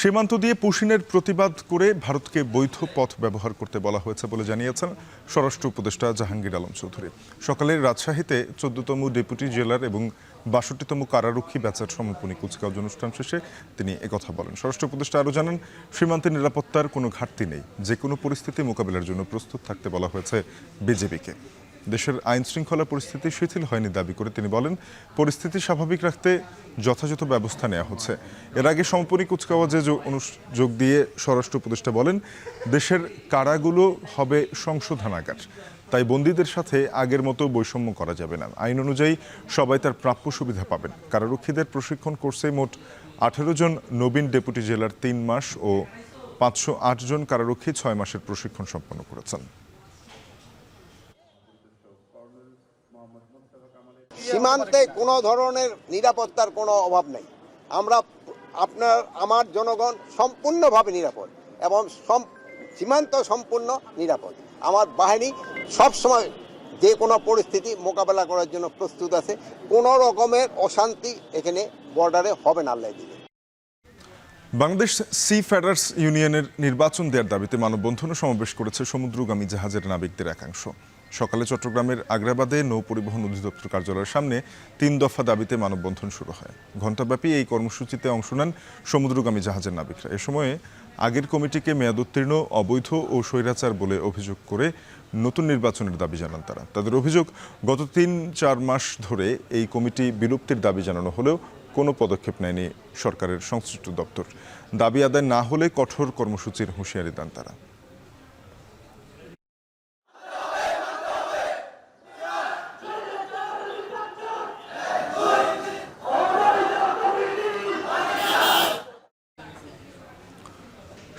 [SPEAKER 1] সীমান্ত দিয়ে পুশিনের প্রতিবাদ করে ভারতকে বৈধ পথ ব্যবহার করতে বলা হয়েছে বলে জানিয়েছেন স্বরাষ্ট্র উপদেষ্টা জাহাঙ্গীর আলম চৌধুরী। সকালে রাজশাহীতে 14তম ডেপুটি জেলার এবং ৬২তম কারারক্ষী ব্যাচের সমাপনী কুচকাওয়াজ অনুষ্ঠান শেষে তিনি একথা বলেন। স্বরাষ্ট্র উপদেষ্টা আরও জানান, সীমান্তের নিরাপত্তার কোনো ঘাটতি নেই, যে কোনো পরিস্থিতি মোকাবিলার জন্য প্রস্তুত থাকতে বলা হয়েছে বিজিবিকে। দেশের আইন শৃঙ্খলা পরিস্থিতি শিথিল হয়নি দাবি করে তিনি বলেন, পরিস্থিতি স্বাভাবিক রাখতে যথাযথ ব্যবস্থা নেওয়া হচ্ছে। এর আগে সমাপনী কুচকাওয়াজে যোগ দিয়ে স্বরাষ্ট্র উপদেষ্টা বলেন, দেশের কারাগুলো হবে সংশোধনাগার, তাই বন্দীদের সাথে আগের মতো বৈষম্য করা যাবে না। আইন অনুযায়ী সবাই তার প্রাপ্য সুবিধা পাবেন। কারারক্ষীদের প্রশিক্ষণ কোর্সে মোট 18 জন নবীন ডেপুটি জেলার 3 মাস ও 508 জন কারারক্ষী 6 মাসের প্রশিক্ষণ সম্পন্ন করেছেন।
[SPEAKER 12] সীমান্তে কোনো ধরনের নিরাপত্তার কোনো অভাব নেই। আমার জনগণ সম্পূর্ণভাবে নিরাপদ এবং সীমান্ত সম্পূর্ণ নিরাপদ। আমার বাহিনী সবসময় যে কোনো পরিস্থিতি মোকাবেলা করার জন্য প্রস্তুত আছে। কোনো রকমের অশান্তি এখানে বর্ডারে হবে না আল্লাহ দিলে।
[SPEAKER 1] বাংলাদেশ সি ফেডার্স ইউনিয়নের নির্বাচন দেওয়ার দাবিতে মানববন্ধন ও সমাবেশ করেছে সমুদ্রগামী জাহাজের নাবিকদের একাংশ। সকালে চট্টগ্রামের আগ্রাবাদে নৌ পরিবহন অধিদপ্তর কার্যালয়ের সামনে 3 দফা দাবিতে মানববন্ধন শুরু হয়। ঘণ্টাব্যাপী এই কর্মসূচিতে অংশ নেন সমুদ্রগামী জাহাজের নাবিকরা। এ সময়ে আগের কমিটিকে মেয়াদোত্তীর্ণ, অবৈধ ও স্বৈরাচার বলে অভিযোগ করে নতুন নির্বাচনের দাবি জানান তারা। তাদের অভিযোগ, গত 3-4 মাস ধরে এই কমিটি বিলুপ্তির দাবি জানানো হলেও কোনো পদক্ষেপ নেয়নি সরকারের সংশ্লিষ্ট দপ্তর। দাবি আদায় না হলে কঠোর কর্মসূচির হুঁশিয়ারি দেন তারা।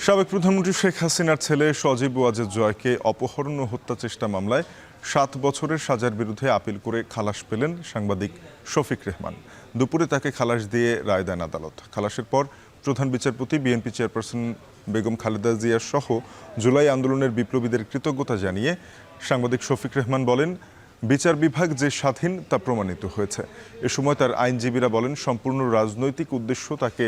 [SPEAKER 1] সাবেক প্রধানমন্ত্রী শেখ হাসিনার ছেলে সজীব ওয়াজেদ জয়কে অপহরণ ও হত্যা চেষ্টা মামলায় 7 বছরের সাজার বিরুদ্ধে আপিল করে খালাস পেলেন সাংবাদিক শফিক রেহমান। দুপুরে তাকে খালাস দিয়ে রায় দেন আদালত। খালাসের পর প্রধান বিচারপতি, বিএনপি চেয়ারপারসন বেগম খালেদা জিয়া সহ জুলাই আন্দোলনের বিপ্লবীদের কৃতজ্ঞতা জানিয়ে সাংবাদিক শফিক রেহমান বলেন, বিচার বিভাগ যে স্বাধীন তা প্রমাণিত হয়েছে। এ সময় তার আইনজীবীরা বলেন, সম্পূর্ণ রাজনৈতিক উদ্দেশ্য তাকে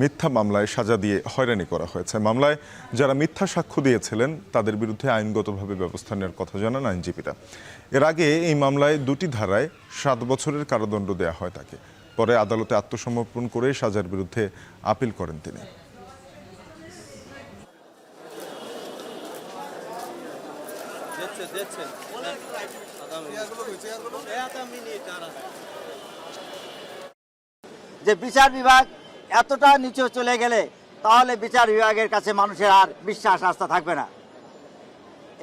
[SPEAKER 1] মিথ্যা মামলায় সাজা দিয়ে হয়রানি করা হয়েছে। মামলায় যারা মিথ্যা সাক্ষ্য দিয়েছিলেন তাদের বিরুদ্ধে আইনগতভাবে ব্যবস্থা নেওয়ার কথা জানান আইনজীবীরা। এর আগে এই মামলায় 2টি ধারায় 7 বছরের কারাদণ্ড দেওয়া হয় তাকে। পরে আদালতে আত্মসমর্পণ করে সাজার বিরুদ্ধে আপিল করেন তিনি।
[SPEAKER 13] যে বিচার বিভাগ এতটা নিচে চলে গেলে তাহলে বিচার বিভাগের কাছে মানুষের আর বিশ্বাস আস্থা থাকবে না।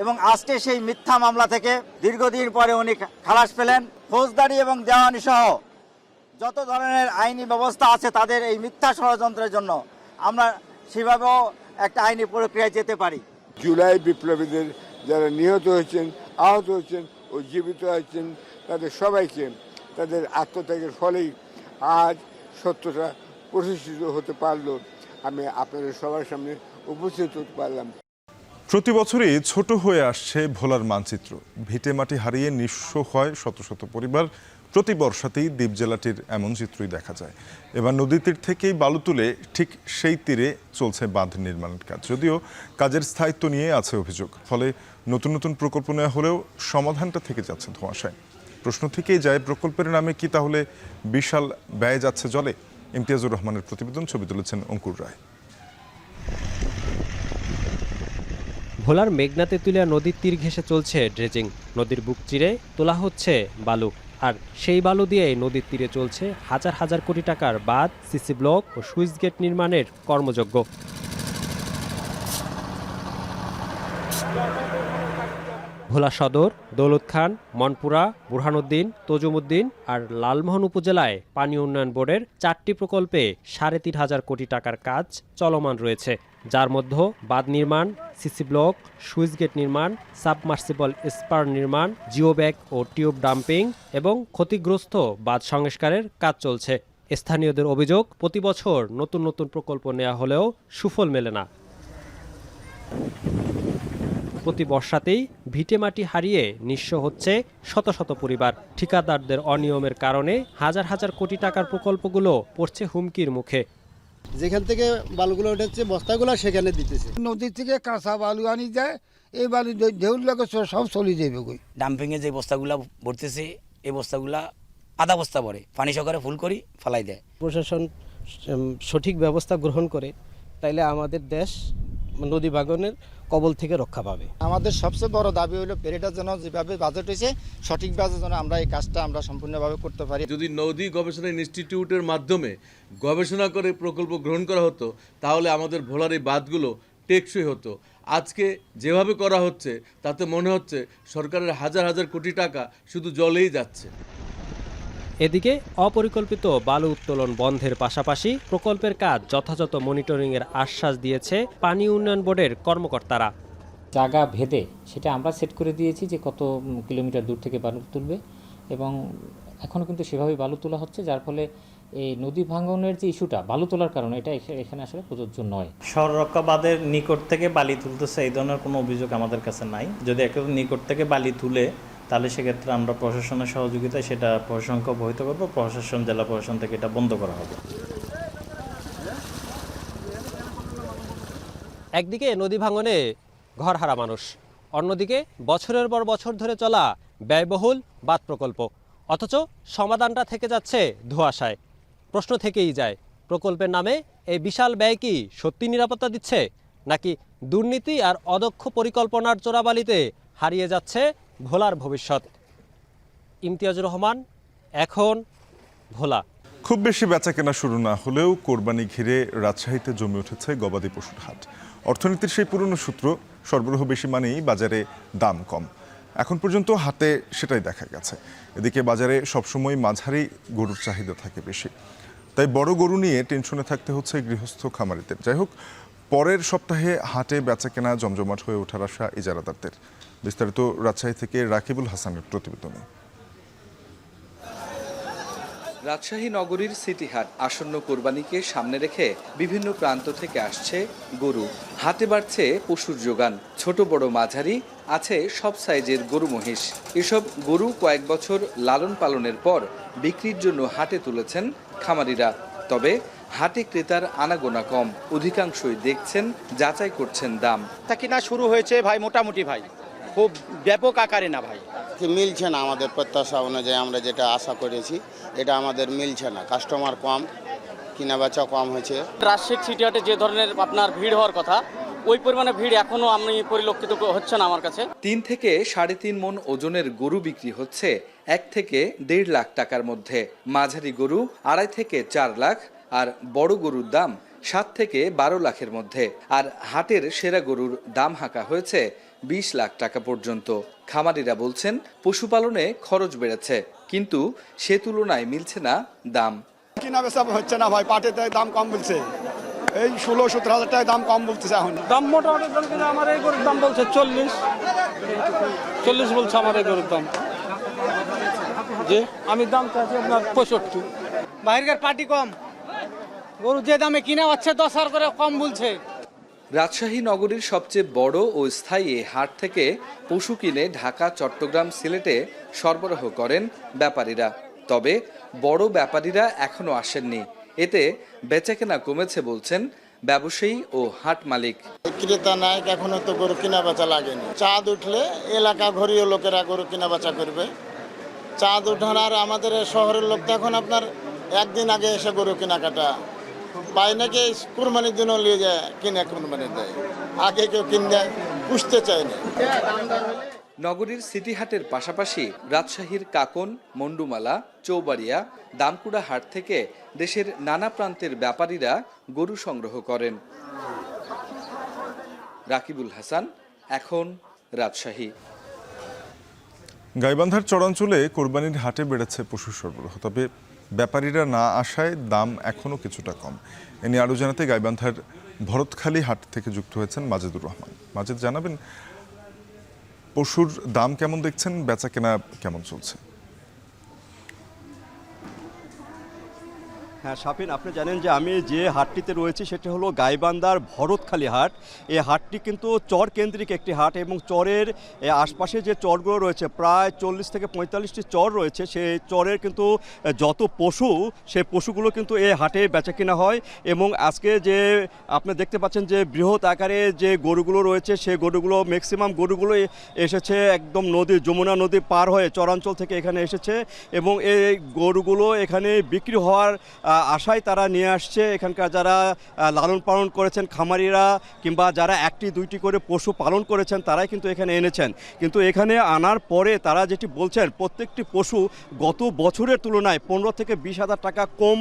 [SPEAKER 13] এবং আজকে সেই মিথ্যা মামলা থেকে দীর্ঘদিন পরে উনি খালাস পেলেন। ফৌজদারি এবং দেওয়ানি সহ যত ধরনের আইনি ব্যবস্থা আছে তাদের এই মিথ্যা ষড়যন্ত্রের জন্য আমরা সেভাবেও একটা আইনি প্রক্রিয়ায় যেতে পারি।
[SPEAKER 14] জুলাই বিপ্লবীদের যারা নিহত হয়েছেন, আহত হয়েছেন ও জীবিত হয়েছেন, তাদের সবাইকে তাদের আত্মত্যাগের ফলেই আজ সত্যটা প্রতিষ্ঠিত হতে পারলো। আমি আপনাদের সবার সামনে উপস্থিত হতে পারলাম।
[SPEAKER 1] প্রতি বছরই ছোট হয়ে আসছে ভোলার মানচিত্র। ভিটে মাটি হারিয়ে নিঃস্ব হয় শত শত পরিবার। প্রতি বর্ষাতেই দ্বীপ জেলাটির এমন চিত্রই দেখা যায়। এবার নদী তীর থেকেই বালু তুলে ঠিক সেই তীরে চলছে বাঁধ নির্মাণের কাজ। যদিও কাজের স্থায়িত্ব নিয়ে আছে অভিযোগ, ফলে নতুন নতুন প্রকল্প নেওয়া হলেও সমাধানটা থেকে যাচ্ছে ধোঁয়াশায়। প্রশ্ন থেকেই যায়, প্রকল্পের নামে কি তাহলে বিশাল ব্যয় যাচ্ছে জলে? ইমতিয়াজুর রহমানের প্রতিবেদন, ছবি তুলেছেন অঙ্কুর রায়।
[SPEAKER 15] ভোলার মেঘনা তেঁতুলিয়া নদীর তীর ঘেঁষে চলছে ড্রেজিং। নদীর বুক চিরে তোলা হচ্ছে বালু, আর সেই বালু দিয়েই নদীর তীরে চলছে হাজার হাজার কোটি টাকার বাঁধ, সিসি ব্লক ও সুইচ গেট নির্মাণের কর্মযজ্ঞ। ভোলা সদর, দৌলত খান, মনপুরা, বুরহানুদ্দিন, তজুমুদ্দিন আর লালমোহন উপজেলায় পানি উন্নয়ন বোর্ডের 4টি প্রকল্পে 3.5 কোটি টাকার কাজ চলমান রয়েছে, যার মধ্যে বাঁধ নির্মাণ, সিসি ব্লক, সুইচ গেট নির্মাণ, সাবমার্সিবল স্পার নির্মাণ, জিও ব্যাগ ও টিউব ডাম্পিং এবং ক্ষতিগ্রস্ত বাঁধ সংস্কারের কাজ চলছে। স্থানীয়দের অভিযোগ, প্রতি বছর নতুন নতুন প্রকল্প নেওয়া হলেও সুফল মেলে না। প্রতি বর্ষাতেই ভিটেমাটি হারিয়ে নিঃস্ব হচ্ছে শত শত পরিবার। ঠিকাদারদের অনিয়মের কারণে হাজার হাজার কোটি টাকার প্রকল্পগুলো পড়ছে হুমকির মুখে।
[SPEAKER 16] যেখান থেকে বালুগুলো উঠেছে বস্তাগুলো সেখানে দিতেছে। নদী থেকে কাঁচা বালু আনি যায়, এই বালু ঢেউর লাগে সব চলে যাবে।
[SPEAKER 17] ডাম্পিংয়ে যে বস্তাগুলা ভরতেছে এই বস্তাগুলা আধা বস্তা পড়ে, পানি সহকারে ফুল করি ফালাই দেয়।
[SPEAKER 2] প্রশাসন সঠিক ব্যবস্থা গ্রহণ করে তাইলে আমাদের দেশ নদী ভাঙনের কবল থেকে রক্ষা পাবে।
[SPEAKER 16] আমাদের সবচেয়ে বড় দাবি হলো পেরিটা যেন যেভাবে বাজেট হয়েছে সঠিকভাবে যেন আমরা এই কাজটা আমরা সম্পূর্ণভাবে করতে পারি।
[SPEAKER 18] যদি নদী গবেষণা ইনস্টিটিউটের মাধ্যমে গবেষণা করে প্রকল্প গ্রহণ করা হতো তাহলে আমাদের ভোলার এই বাঁধগুলো টেকসই হতো। আজকে যেভাবে করা হচ্ছে তাতে মনে হচ্ছে সরকারের হাজার হাজার কোটি টাকা শুধু জলেই যাচ্ছে।
[SPEAKER 15] এদিকে অপরিকল্পিত বালু উত্তোলন বন্ধের পাশাপাশি প্রকল্পের কাজ যথাযথ মনিটরিংয়ের আশ্বাস দিয়েছে পানি উন্নয়ন বোর্ডের কর্মকর্তারা।
[SPEAKER 19] জায়গা ভেদে সেটা আমরা সেট করে দিয়েছি যে কত কিলোমিটার দূর থেকে বালু তুলবে, এবং এখনও কিন্তু সেভাবেই বালু তোলা হচ্ছে, যার ফলে এই নদী ভাঙনের যে ইস্যুটা বালু তোলার কারণে এটা এখানে আসলে প্রযোজ্য নয়।
[SPEAKER 20] শহররক্ষা বাঁধের নিকট থেকে বালি তুলতেছে এই ধরনের কোনো অভিযোগ আমাদের কাছে নাই। যদি একেবারে নিকট থেকে বালি তুলে তাহলে সেক্ষেত্রে আমরা প্রশাসনের সহযোগিতায় সেটা প্রশাসনকে অবহিত করবো, প্রশাসন জেলা প্রশাসন থেকে এটা বন্ধ করা হবে।
[SPEAKER 15] একদিকে নদী ভাঙনে ঘরহারা মানুষ, অন্যদিকে বছরের পর বছর ধরে চলা ব্যয়বহুল বাঁধ প্রকল্প, অথচ সমাধানটা থেকে যাচ্ছে ধোঁয়াশায়। প্রশ্ন থেকেই যায়, প্রকল্পের নামে এই বিশাল ব্যয় কি সত্যি নিরাপত্তা দিচ্ছে, নাকি দুর্নীতি আর অদক্ষ পরিকল্পনার চোরাবালিতে হারিয়ে যাচ্ছে ভোলার ভবিষ্যৎ? ইমতিয়াজুর রহমান, এখন ভোলা।
[SPEAKER 1] খুব বেশি বেচাকেনা শুরু না হলেও কোরবানি ঘিরে রাজশাহীতে জমে উঠেছে গবাদি পশুর হাট। অর্থনীতির সেই পুরনো সূত্র, সরবরাহ বেশি মানেই বাজারে দাম কম। এখন পর্যন্ত হাটে সেটাই দেখা গেছে। এদিকে বাজারে সবসময় মাঝারি গরুর চাহিদা থাকে বেশি, তাই বড় গরু নিয়ে টেনশনে থাকতে হচ্ছে গৃহস্থ খামারিদের। যাই হোক, পরের সপ্তাহে হাটে বেচাকেনা জমজমাট হয়ে ওঠার আশা ইজারাদারদের। বিস্তারিত রাজশাহী থেকে রাকিবুল হাসানের প্রতিবেদনে।
[SPEAKER 21] রাজশাহী নগরীর সিটি হাট আসন্ন কোরবানিকে সামনে রেখে বিভিন্ন প্রান্ত থেকে আসছে গরু। হাটে বাড়ছে পশুর যোগান, ছোট বড় মাঝারি আছে সব সাইজের গরু মহিষ। এসব গরু কয়েক বছর লালন পালনের পর বিক্রির জন্য হাটে তুলেছেন খামারিরা। তবে হাটে ক্রেতার আনাগোনা কম, অধিকাংশই দেখছেন, যাচাই করছেন দাম।
[SPEAKER 22] তা কিনা শুরু হয়েছে ভাই, মোটামুটি ভাই, খুব ব্যাপক আকারে না ভাই।
[SPEAKER 23] মিলছে না আমাদের প্রত্যাশা অনুযায়ী, আমরা যেটা আশা করেছি এটা আমাদের মিলছে না। কাস্টমার কম, কিনা বেচা কম হয়েছে।
[SPEAKER 22] রাজশাহী সিটি হাটে যে ধরনের আপনার ভিড় হওয়ার কথা, ওই পরিমাণে ভিড় এখনো আমি পরিলক্ষিত হচ্ছে না আমার কাছে।
[SPEAKER 21] 3 থেকে 3.5 মণ ওজনের গরু বিক্রি হচ্ছে 1 থেকে 1.5 লাখ টাকার মধ্যে। মাঝারি গরু 2.5 থেকে 4 লাখ, আর বড় গরুর দাম 7 থেকে 12 লাখের মধ্যে। আর হাটের সেরা গরুর দাম হাঁকা হয়েছে 20 লাখ টাকা পর্যন্ত। খামারিরা বলছেন পশুপালনে খরচ বেড়েছে, কিন্তু সে তুলনায় মিলছে না দাম।
[SPEAKER 24] কিনা বেচা হচ্ছে না ভাই, পাটের দাম কম বলছে, এই 16-17 হাজার টাকা দাম কম বলতেছে। এখন
[SPEAKER 22] দাম মোটামুটি আমার এই গরুর দাম বলছে 40 বলছে আমার এই গরুর দাম, যে আমি দাম চাচ্ছি আপনার 65। বাইরের পার্টি কম, গরু যে দামে কিনা হচ্ছে 10,000 করে কম বলছে।
[SPEAKER 21] রাজশাহী নগরীর সবচেয়ে বড় ও স্থায়ী হাট থেকে পশু কিনে ঢাকা, চট্টগ্রাম, সিলেটে সরবরাহ করেন ব্যাপারীরা। তবে বড় ব্যাপারীরা এখনো আসেননি, এতে বেচাকেনা কমেছে বলছেন ব্যবসায়ী ও হাট মালিক।
[SPEAKER 23] ক্রেতা নাই, এখনো তো গরু কিনা বেচা লাগেনি। চাঁদ উঠলে এলাকা ঘরীয় লোকেরা গরু কিনা বেচা করবে। চাঁদ উঠানোর আমাদের শহরের লোক তো এখন আপনার একদিন আগে এসে গরু কেনাকাটা পায় নাকি, কুরবানির জন্য নিয়ে যায়, কিনে কুরবানি দেয়, আগে কেউ কিনে দেয়, পুষতে চায় না।
[SPEAKER 21] নগরীর সিটি হাটের পাশাপাশি রাজশাহীর কাকন, মন্ডুমালা, চৌবাড়িয়া, দামকুড়া হাট থেকে দেশের নানা প্রান্তের ব্যাপারীরা গরু সংগ্রহ করেন। রাকিবুল হাসান, এখন রাজশাহী।
[SPEAKER 1] গাইবান্ধার চরাঞ্চলে কোরবানির হাটে বেড়েছে পশু সরবরাহ, তবে ব্যাপারীরা না আসায় দাম এখনও কিছুটা কম। এ নিয়ে আরও জানাতে গাইবান্ধার ভরতখালী হাট থেকে যুক্ত হয়েছেন মাজেদুর রহমান। মাজেদ, জানাবেন পশুর দাম কেমন দেখছেন, বেচা কেনা কেমন চলছে?
[SPEAKER 3] হ্যাঁ শাফিন, আপনি জানেন যে আমি যে হাটটিতে রয়েছি সেটা হলো গাইবান্ধার ভরতখালী হাট। এই হাটটি কিন্তু চর কেন্দ্রিক একটি হাট এবং চরের আশপাশে যে চরগুলো রয়েছে প্রায় 40 থেকে 45টি চর রয়েছে। সেই চরের কিন্তু যত পশু সেই পশুগুলো কিন্তু এই হাটে বেচাকেনা হয়। এবং আজকে যে আপনি দেখতে পাচ্ছেন যে বৃহৎ আকারে যে গরুগুলো রয়েছে সেই গরুগুলো ম্যাক্সিমাম গরুগুলো এসেছে একদম যমুনা নদী পার হয়ে চরাঞ্চল থেকে এখানে এসেছে এবং এই গরুগুলো এখানে বিক্রি হওয়ার আশায় তারা নিয়ে আসছে। এখানকার যারা লালন পালন করেছেন খামারিরা কিংবা যারা 1টি 2টি করে পশু পালন করেছেন তারাই কিন্তু এখানে এনেছেন। কিন্তু এখানে আনার পরে তারা যেটি বলছেন প্রত্যেকটি পশু গত বছরের তুলনায় 15 থেকে 20,000 টাকা কম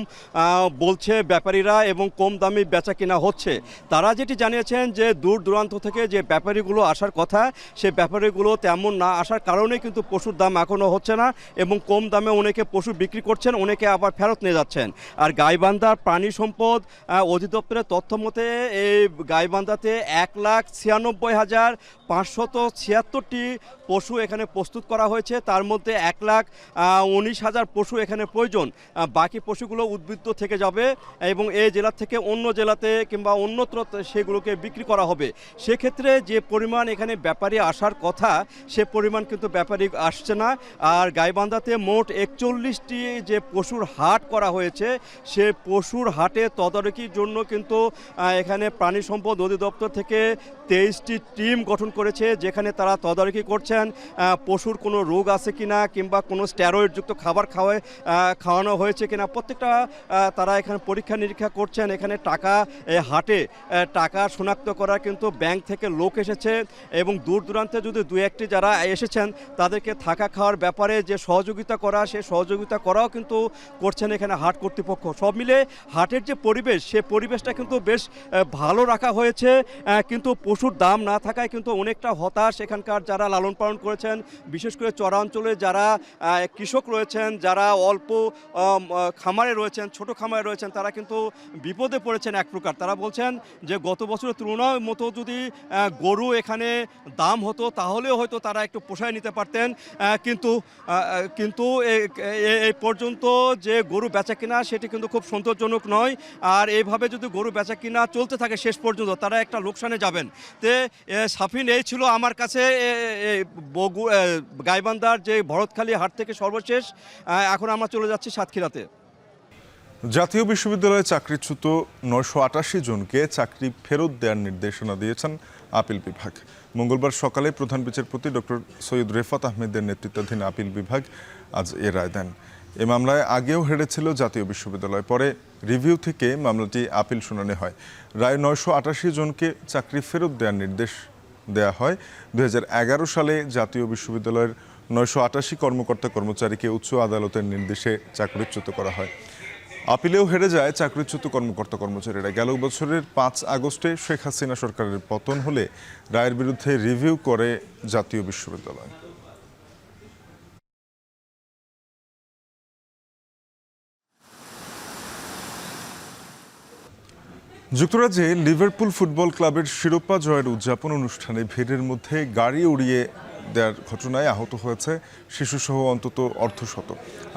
[SPEAKER 3] বলছে ব্যাপারীরা এবং কম দামে বেচা কেনা হচ্ছে। তারা যেটি জানিয়েছেন যে দূর দূরান্ত থেকে যে ব্যাপারীগুলো আসার কথা সে ব্যাপারীগুলো তেমন না আসার কারণে কিন্তু পশুর দাম এখনও হচ্ছে না এবং কম দামে অনেকে পশু বিক্রি করছেন, অনেকে আবার ফেরত নিয়ে যাচ্ছেন। আর গাইবান্ধার প্রাণী সম্পদ অধিদপ্তরের তথ্য মতে এই গাইবান্ধাতে 1,96,576টি পশু এখানে প্রস্তুত করা হয়েছে। তার মধ্যে 1,19,000 পশু এখানে প্রয়োজন, বাকি পশুগুলো উদ্বৃত্ত থেকে যাবে এবং এই জেলা থেকে অন্য জেলাতে কিংবা অন্যত্র সেগুলোকে বিক্রি করা হবে। সেক্ষেত্রে যে পরিমাণ এখানে ব্যাপারী আসার কথা সে পরিমাণ কিন্তু ব্যাপারী আসছে না। আর গাইবান্ধাতে মোট 41টি যে পশুর হাট করা হয়েছে সে পশুর হাটে তদারকির জন্য কিন্তু এখানে প্রাণী সম্পদ অধিদপ্তর থেকে 23টি টিম গঠন করেছে, যেখানে তারা তদারকি করছেন পশুর কোনো রোগ আছে কিনা কিংবা কোনো স্টেরয়েডযুক্ত খাবার খাওয়ানো হয়েছে কিনা প্রত্যেকটা তারা এখানে পরীক্ষা নিরীক্ষা করছেন। এখানে হাটে টাকা শনাক্ত করার কিন্তু ব্যাংক থেকে লোক এসেছে এবং দূর দূরান্তে যদি 2-1টি যারা এসেছেন তাদেরকে থাকা খাওয়ার ব্যাপারে যে সহযোগিতা করা সে সহযোগিতা করাও কিন্তু করছেন এখানে হাট কর্তৃপক্ষ। সব মিলে হাটের যে পরিবেশ সে পরিবেশটা কিন্তু বেশ ভালো রাখা হয়েছে, কিন্তু পশুর দাম না থাকায় কিন্তু অনেকটা হতাশ এখানকার যারা লালন পালন করেছেন, বিশেষ করে চরাঞ্চলে যারা কৃষক রয়েছেন, যারা অল্প খামারে রয়েছেন, ছোট খামারে রয়েছেন, তারা কিন্তু বিপদে পড়েছেন এক প্রকার। তারা বলছেন যে গত বছরের তুলনার মতো যদি গরু এখানে দাম হতো তাহলেও হয়তো তারা একটু পোষায় নিতে পারতেন, কিন্তু এই পর্যন্ত যে গরু বেচা কিনা সেটি কিন্তু খুব সন্তোষজনক নয়। আর এইভাবে যদি গরু বেচা কিনা চলতে থাকে শেষ পর্যন্ত তারা একটা লোকসানে যাবেন। তে সাফিন, এই ছিল আমার কাছে গাইবান্ধার যে ভরতখালী হাট থেকে সর্বশেষ। এখন আমরা চলে যাচ্ছি সাতক্ষীরাতে।
[SPEAKER 1] জাতীয় বিশ্ববিদ্যালয়ে চাকরিচ্যুত 988 জনকে চাকরি ফেরত দেওয়ার নির্দেশনা দিয়েছেন আপিল বিভাগ। মঙ্গলবার সকালে প্রধান বিচারপতি ডক্টর সৈয়দ রেফাত আহমেদের নেতৃত্বাধীন আপিল বিভাগ আজ এ রায় দেন। এ মামলায় আগেও হেরেছিল জাতীয় বিশ্ববিদ্যালয়, পরে রিভিউ থেকে মামলাটি আপিল শুনানি হয়। রায় 988 জনকে চাকরি ফেরত দেওয়ার নির্দেশ দেয়া হয়। 2011 সালে জাতীয় বিশ্ববিদ্যালয়ের 988 কর্মকর্তা কর্মচারীকে উচ্চ আদালতের নির্দেশে চাকরিচ্যুত করা হয়। আপিলেও হেরে যায় চাকরিচ্যুত কর্মকর্তা কর্মচারীরা। গেল বছরের 5 আগস্টে শেখ হাসিনা সরকারের পতন হলে রায়ের বিরুদ্ধে রিভিউ করে জাতীয় বিশ্ববিদ্যালয়। যুক্তরাজ্যে লিভারপুল ফুটবল ক্লাবের শিরোপা জয়ের উদযাপন অনুষ্ঠানে ভিড়ের মধ্যে গাড়ি উড়িয়ে দেওয়ার ঘটনায় আহত হয়েছে শিশুসহ অন্তত অর্ধশত।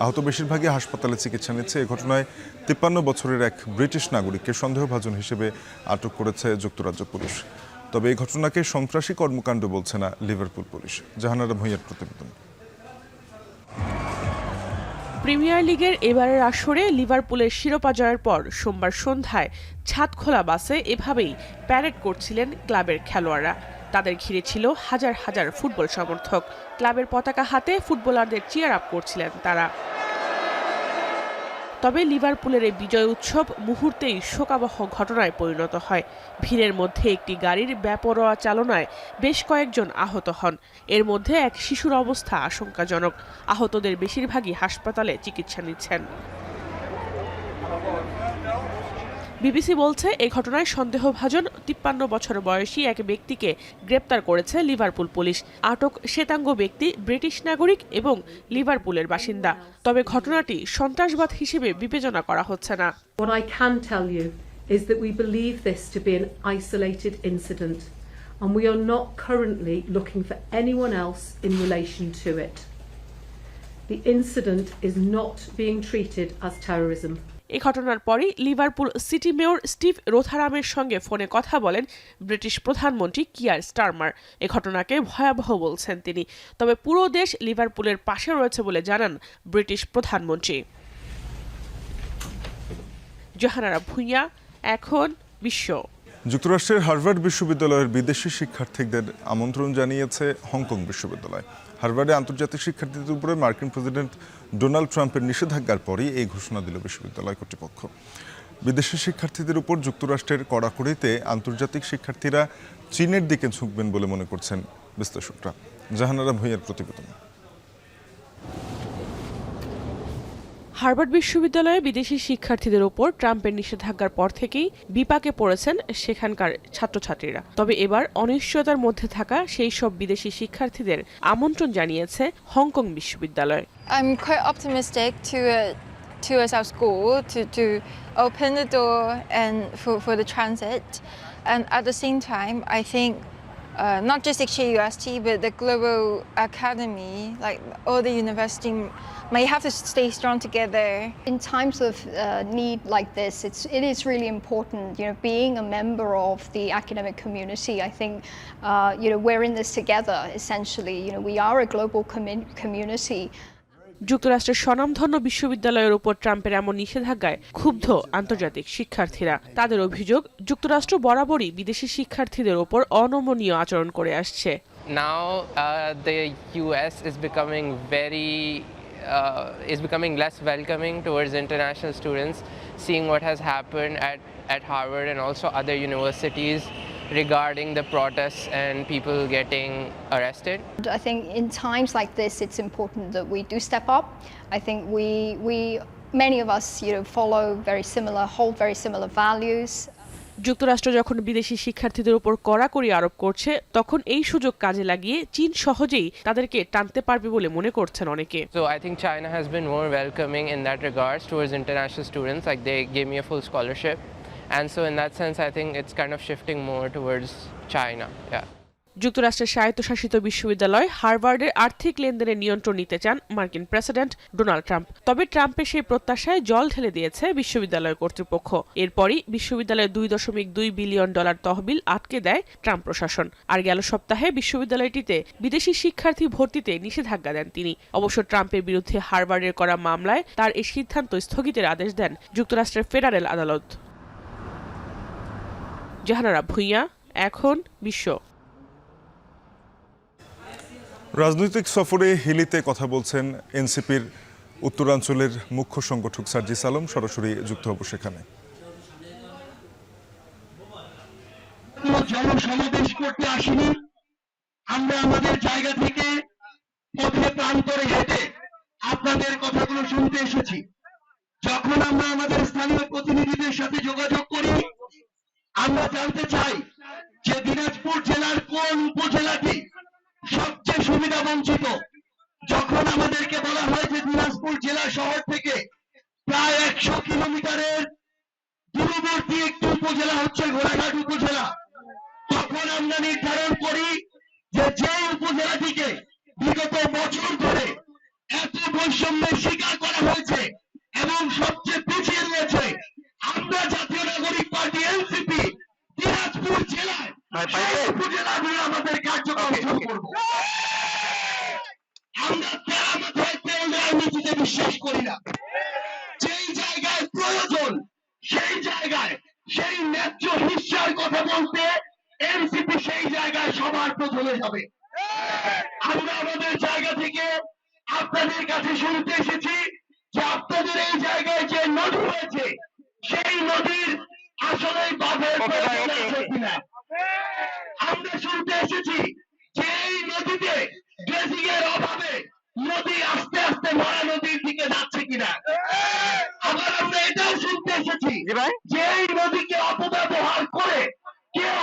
[SPEAKER 1] আহত বেশিরভাগই হাসপাতালে চিকিৎসা নিচ্ছে। এ ঘটনায় 53 বছরের এক ব্রিটিশ নাগরিককে সন্দেহভাজন হিসেবে আটক করেছে যুক্তরাজ্য পুলিশ। তবে এই ঘটনাকে সন্ত্রাসী কর্মকাণ্ড বলছে না লিভারপুল পুলিশ। জাহানারা ভূঁইয়ার প্রতিবেদন।
[SPEAKER 4] প্রিমিয়ার লিগের এবারের আসরে লিভারপুলের শিরোপা জয়ের পর সোমবার সন্ধ্যায় ছাদখোলা বাসে এভাবেই প্যারেড করছিলেন ক্লাবের খেলোয়াড়রা। তাদের ঘিরে ছিল হাজার হাজার ফুটবল সমর্থক। ক্লাবের পতাকা হাতে ফুটবলারদের চিয়ার আপ করছিলেন তারা। তবে লিভারপুলের এই বিজয় উৎসব মুহূর্তেই শোকাবহ ঘটনায় পরিণত হয়। ভিড়ের মধ্যে একটি গাড়ির বেপরোয়া চালনায় বেশ কয়েকজন আহত হন। এর মধ্যে এক শিশুর অবস্থা আশঙ্কাজনক। আহতদের বেশিরভাগই হাসপাতালে চিকিৎসা নিচ্ছেন। বিবিসি বলছে এই ঘটনায় সন্দেহভাজন 53 বছর বয়সী এক ব্যক্তিকে গ্রেপ্তার করেছে লিভারপুল পুলিশ। আটক শ্বেতাঙ্গ ব্যক্তি ব্রিটিশ নাগরিক এবং লিভারপুলের বাসিন্দা। তবে ঘটনাটি সন্ত্রাসবাদ হিসেবে বিবেচনা করা হচ্ছে না।
[SPEAKER 5] What I can tell you is that we believe this to be an isolated incident and we are not currently looking for anyone else in relation to it. The incident is not being treated as terrorism.
[SPEAKER 4] এই ঘটনার পরই Liverpool city mayor Steve রোথারামের সঙ্গে ফোনে কথা বলেন British প্রধানমন্ত্রী Keir Starmer. এ ঘটনাকে ভয়াবহ বলছেন তিনি। তবে পুরো দেশ লিভারপুলের পাশে রয়েছে বলে জানান ব্রিটিশ প্রধানমন্ত্রী। জাহানারা ভুঁইয়া, এখন বিশ্ব।
[SPEAKER 1] যুক্তরাষ্ট্রের হার্ভার্ড বিশ্ববিদ্যালয়ের বিদেশি শিক্ষার্থীদের আমন্ত্রণ জানিয়েছে হংকং বিশ্ববিদ্যালয়। হার্ভার্ডে আন্তর্জাতিক শিক্ষার্থীদের উপরে মার্কিন প্রেসিডেন্ট ডোনাল্ড ট্রাম্পের নিষেধাজ্ঞার পরই এই ঘোষণা দিল বিশ্ববিদ্যালয় কর্তৃপক্ষ। বিদেশি শিক্ষার্থীদের উপর যুক্তরাষ্ট্রের কড়াকড়িতে আন্তর্জাতিক শিক্ষার্থীরা চীনের দিকে ঝুঁকবেন বলে মনে করছেন বিশ্লেষকরা। জাহানারা ভুঁইয়ার প্রতিবেদন।
[SPEAKER 4] হার্ভার্ড বিশ্ববিদ্যালয়ে বিদেশি শিক্ষার্থীদের ওপর ট্রাম্পের নিষেধাজ্ঞার পর থেকেই বিপাকে পড়েছেন সেখানকার ছাত্রছাত্রীরা। তবে এবার অনিশ্চয়তার মধ্যে থাকা সেই সব বিদেশি শিক্ষার্থীদের আমন্ত্রণ জানিয়েছে হংকং বিশ্ববিদ্যালয়।
[SPEAKER 6] I'm quite optimistic towards our school to open the door and for the transit, and at the same time I think not just HKUST but the global academy, like all the university, may have to stay strong together.
[SPEAKER 7] In times of need like this, it is really important, being a member of the academic community. I think, we're in this together, essentially. We are a global community.
[SPEAKER 4] যুক্তরাষ্ট্রের স্বনামধন্য বিশ্ববিদ্যালয়ের উপর ট্রাম্পের এমন নিষেধাজ্ঞায় ক্ষুব্ধ আন্তর্জাতিক শিক্ষার্থীরা। তাদের অভিযোগ, যুক্তরাষ্ট্র বরাবরই বিদেশি শিক্ষার্থীদের উপর অনমনীয় আচরণ করে আসছে।
[SPEAKER 8] Now the US is becoming less welcoming towards international students, seeing what has happened at Harvard and also other universities regarding the protests and people getting arrested.
[SPEAKER 7] I think in times like this, it's important that we do step up. I think many of us, hold very similar values.
[SPEAKER 4] যুক্তরাষ্ট্র যখন বিদেশি শিক্ষার্থীদের উপর কড়াকড়ি আরোপ করছে, তখন এই সুযোগ কাজে লাগিয়ে চীন সহজেই তাদেরকে টানতে পারবে বলে মনে করছেন অনেকে।
[SPEAKER 8] So I think China has been more welcoming in that regards towards international students. Like they gave me a full scholarship, and so in that sense I think it's kind of shifting more towards China. Yeah.
[SPEAKER 4] যুক্তরাষ্ট্রের স্বায়ত্তশাসিত বিশ্ববিদ্যালয় হার্ভার্ডের আর্থিক লেনদেনের নিয়ন্ত্রণ নিতে চান মার্কিন president Donald Trump. তবে ট্রাম্পের সেই প্রত্যাশায় জল ঢেলে দিয়েছে বিশ্ববিদ্যালয় কর্তৃপক্ষ। এরপরই বিশ্ববিদ্যালয়ের $2.2 বিলিয়ন তহবিল আটকে দেয় ট্রাম্প প্রশাসন। আর গেল সপ্তাহে বিশ্ববিদ্যালয়টিতে বিদেশি শিক্ষার্থী ভর্তিতে নিষেধাজ্ঞা দেন তিনি। অবশ্য ট্রাম্পের বিরুদ্ধে হার্ভার্ডের করা মামলায় তার এই সিদ্ধান্ত স্থগিতের আদেশ দেন যুক্তরাষ্ট্রের ফেডারেল আদালত। জাহানারা ভুঁইয়া, এখন বিশ্ব।
[SPEAKER 1] রাজনৈতিক সফরে হিলিতে কথা বলছেন এনসিপির উত্তরাঞ্চলের মুখ্য সংগঠক সার্জিস আলম। সরাসরি যুক্ত হব সেখানে।
[SPEAKER 9] জনসমাবেশ করতে আসিনি, আমরা আমাদের জায়গা থেকে পথে প্রান্তরে হেঁটে আপনাদের কথাগুলো শুনতে এসেছি। যখন আমরা আমাদের স্থানীয় প্রতিনিধিদের সাথে যোগাযোগ করি, আমরা জানতে চাই যে দিনাজপুর জেলার কোন উপজেলাটি সবচেয়ে সুবিধা বঞ্চিত। যখন আমাদেরকে বলা হয় যে দিনাজপুর জেলা শহর থেকে প্রায় 100 কিলোমিটারের দূরবর্তী একটি উপজেলা হচ্ছে ঘোড়াঘাট উপজেলা, তখন আমরা নির্ধারণ করি যে উপজেলাটিকে বিগত বছর ধরে এত বৈষম্যের শিকার করা হয়েছে এবং সবচেয়ে পিছিয়ে রয়েছে, আমরা জাতীয় নাগরিক পার্টি এনসিপি দিনাজপুর জেলায় উপজেলা নিয়ে আমাদের কার্যক্রম শুরু করব। আমরা রাজনীতিতে বিশ্বাস করি না। যেই জায়গায় প্রয়োজন সেই জায়গায় সেই ন্যায্য হিস্যার কথা বলতে এনসিপি সেই জায়গায় সবার প্রথমে যাবে। আমরা আমাদের জায়গা থেকে আপনাদের কাছে শুনতে এসেছি যে আপনাদের এই জায়গায় যে নদী রয়েছে সেই নদীর আসলে বাঁধের প্রয়োজন আছে কিনা। আমরা শুনতে এসেছি যে এই নদীতে ড্রেজিং এর অভাবে নদী আস্তে আস্তে মরা নদীর দিকে যাচ্ছে কিনা। আবার আমরা এটাও শুনতে এসেছি যে এই নদীকে অপব্যবহার করে কেউ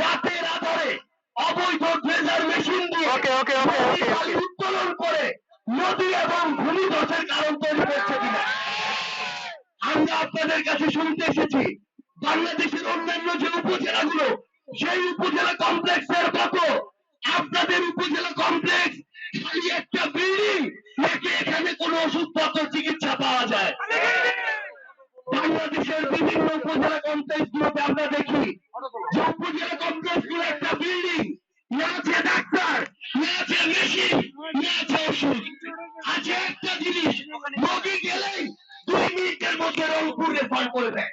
[SPEAKER 9] রাতের আধারে অবৈধ ড্রেজার মেশিন দিয়ে বালি উত্তোলন করে নদী এবং ভূমিধসের কারণ তৈরি করছে কিনা। আমরা আপনাদের কাছে শুনতে এসেছি বাংলাদেশের অন্যান্য যে উপজেলাগুলো সেই উপজেলা কমপ্লেক্সের মতো আপনাদের উপজেলা কমপ্লেক্স খালি একটা বিল্ডিং নাকি এখানে কোনো ওষুধপত্র চিকিৎসা পাওয়া যায়। বাংলাদেশের বিভিন্ন উপজেলা কমপ্লেক্সগুলোতে আমরা দেখি যে উপজেলা কমপ্লেক্সগুলো একটা বিল্ডিং, না আছে ডাক্তার, না আছে মেশিন, না আছে ওষুধ, আছে একটা জিনিস, রোগী গেলেই 2 মিনিটের মধ্যে রংপুর রেফার করে দেয়।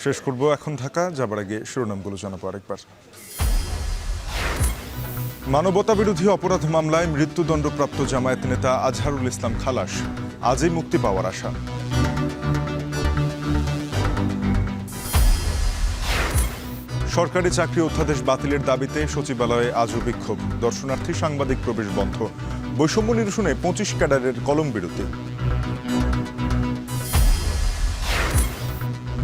[SPEAKER 1] শেষ করব এখন ঢাকা যাবার আগে শিরোনামগুলো জানাবো আরেকবার। মানবতা বিরোধী অপরাধ মামলায় মৃত্যুদণ্ডপ্রাপ্ত জামায়াত নেতা আজহারুল ইসলাম খালাস, আজই মুক্তি পাওয়ার আশা। সরকারি চাকরি অধ্যাদেশ বাতিলের দাবিতে সচিবালয়ে আজও বিক্ষোভ, দর্শনার্থী সাংবাদিক প্রবেশ বন্ধ। বৈষম্য নিরসনে 25 ক্যাডারের কলম বিরতি।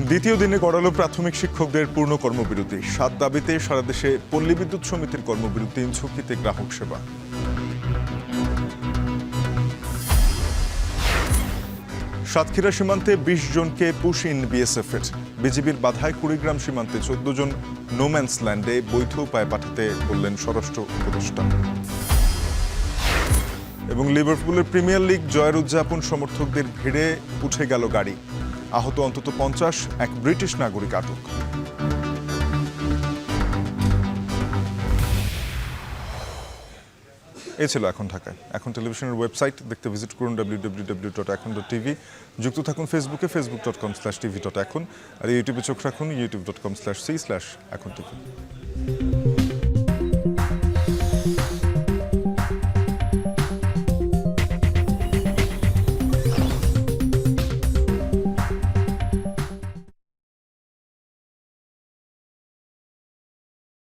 [SPEAKER 1] দ্বিতীয় দিনে গড়ালো প্রাথমিক শিক্ষকদের পূর্ণ কর্মবিরতি, 7 দাবিতে সারা দেশে পল্লী বিদ্যুৎ সমিতির কর্মবিরতি, ঝুঁকিতে গ্রাহক সেবা। সাতক্ষীরা সীমান্তে 20 জনকে পুশ ইন বিএসএফের, বিজিবির বাধায় কুড়িগ্রাম সীমান্তে 14 জন নোম্যান্স ল্যান্ডে বৈধ উপায়ে পাঠাতে বললেন স্বরাষ্ট্র উপদেষ্টা। এবং লিভারপুলের প্রিমিয়ার লিগ জয়ের উদযাপন, সমর্থকদের ভিড়ে উঠে গেল গাড়ি, আহত অন্তত 50, এক ব্রিটিশ নাগরিক আটক। এ ছিল এখন ঢাকায়। এখন টেলিভিশনের ওয়েবসাইট দেখতে ভিজিট করুন www.এখন.tv। যুক্ত থাকুন ফেসবুকে facebook.com/tv.এখন, আর ইউটিউবে চোখ রাখুন youtube.com/c/এখন tv।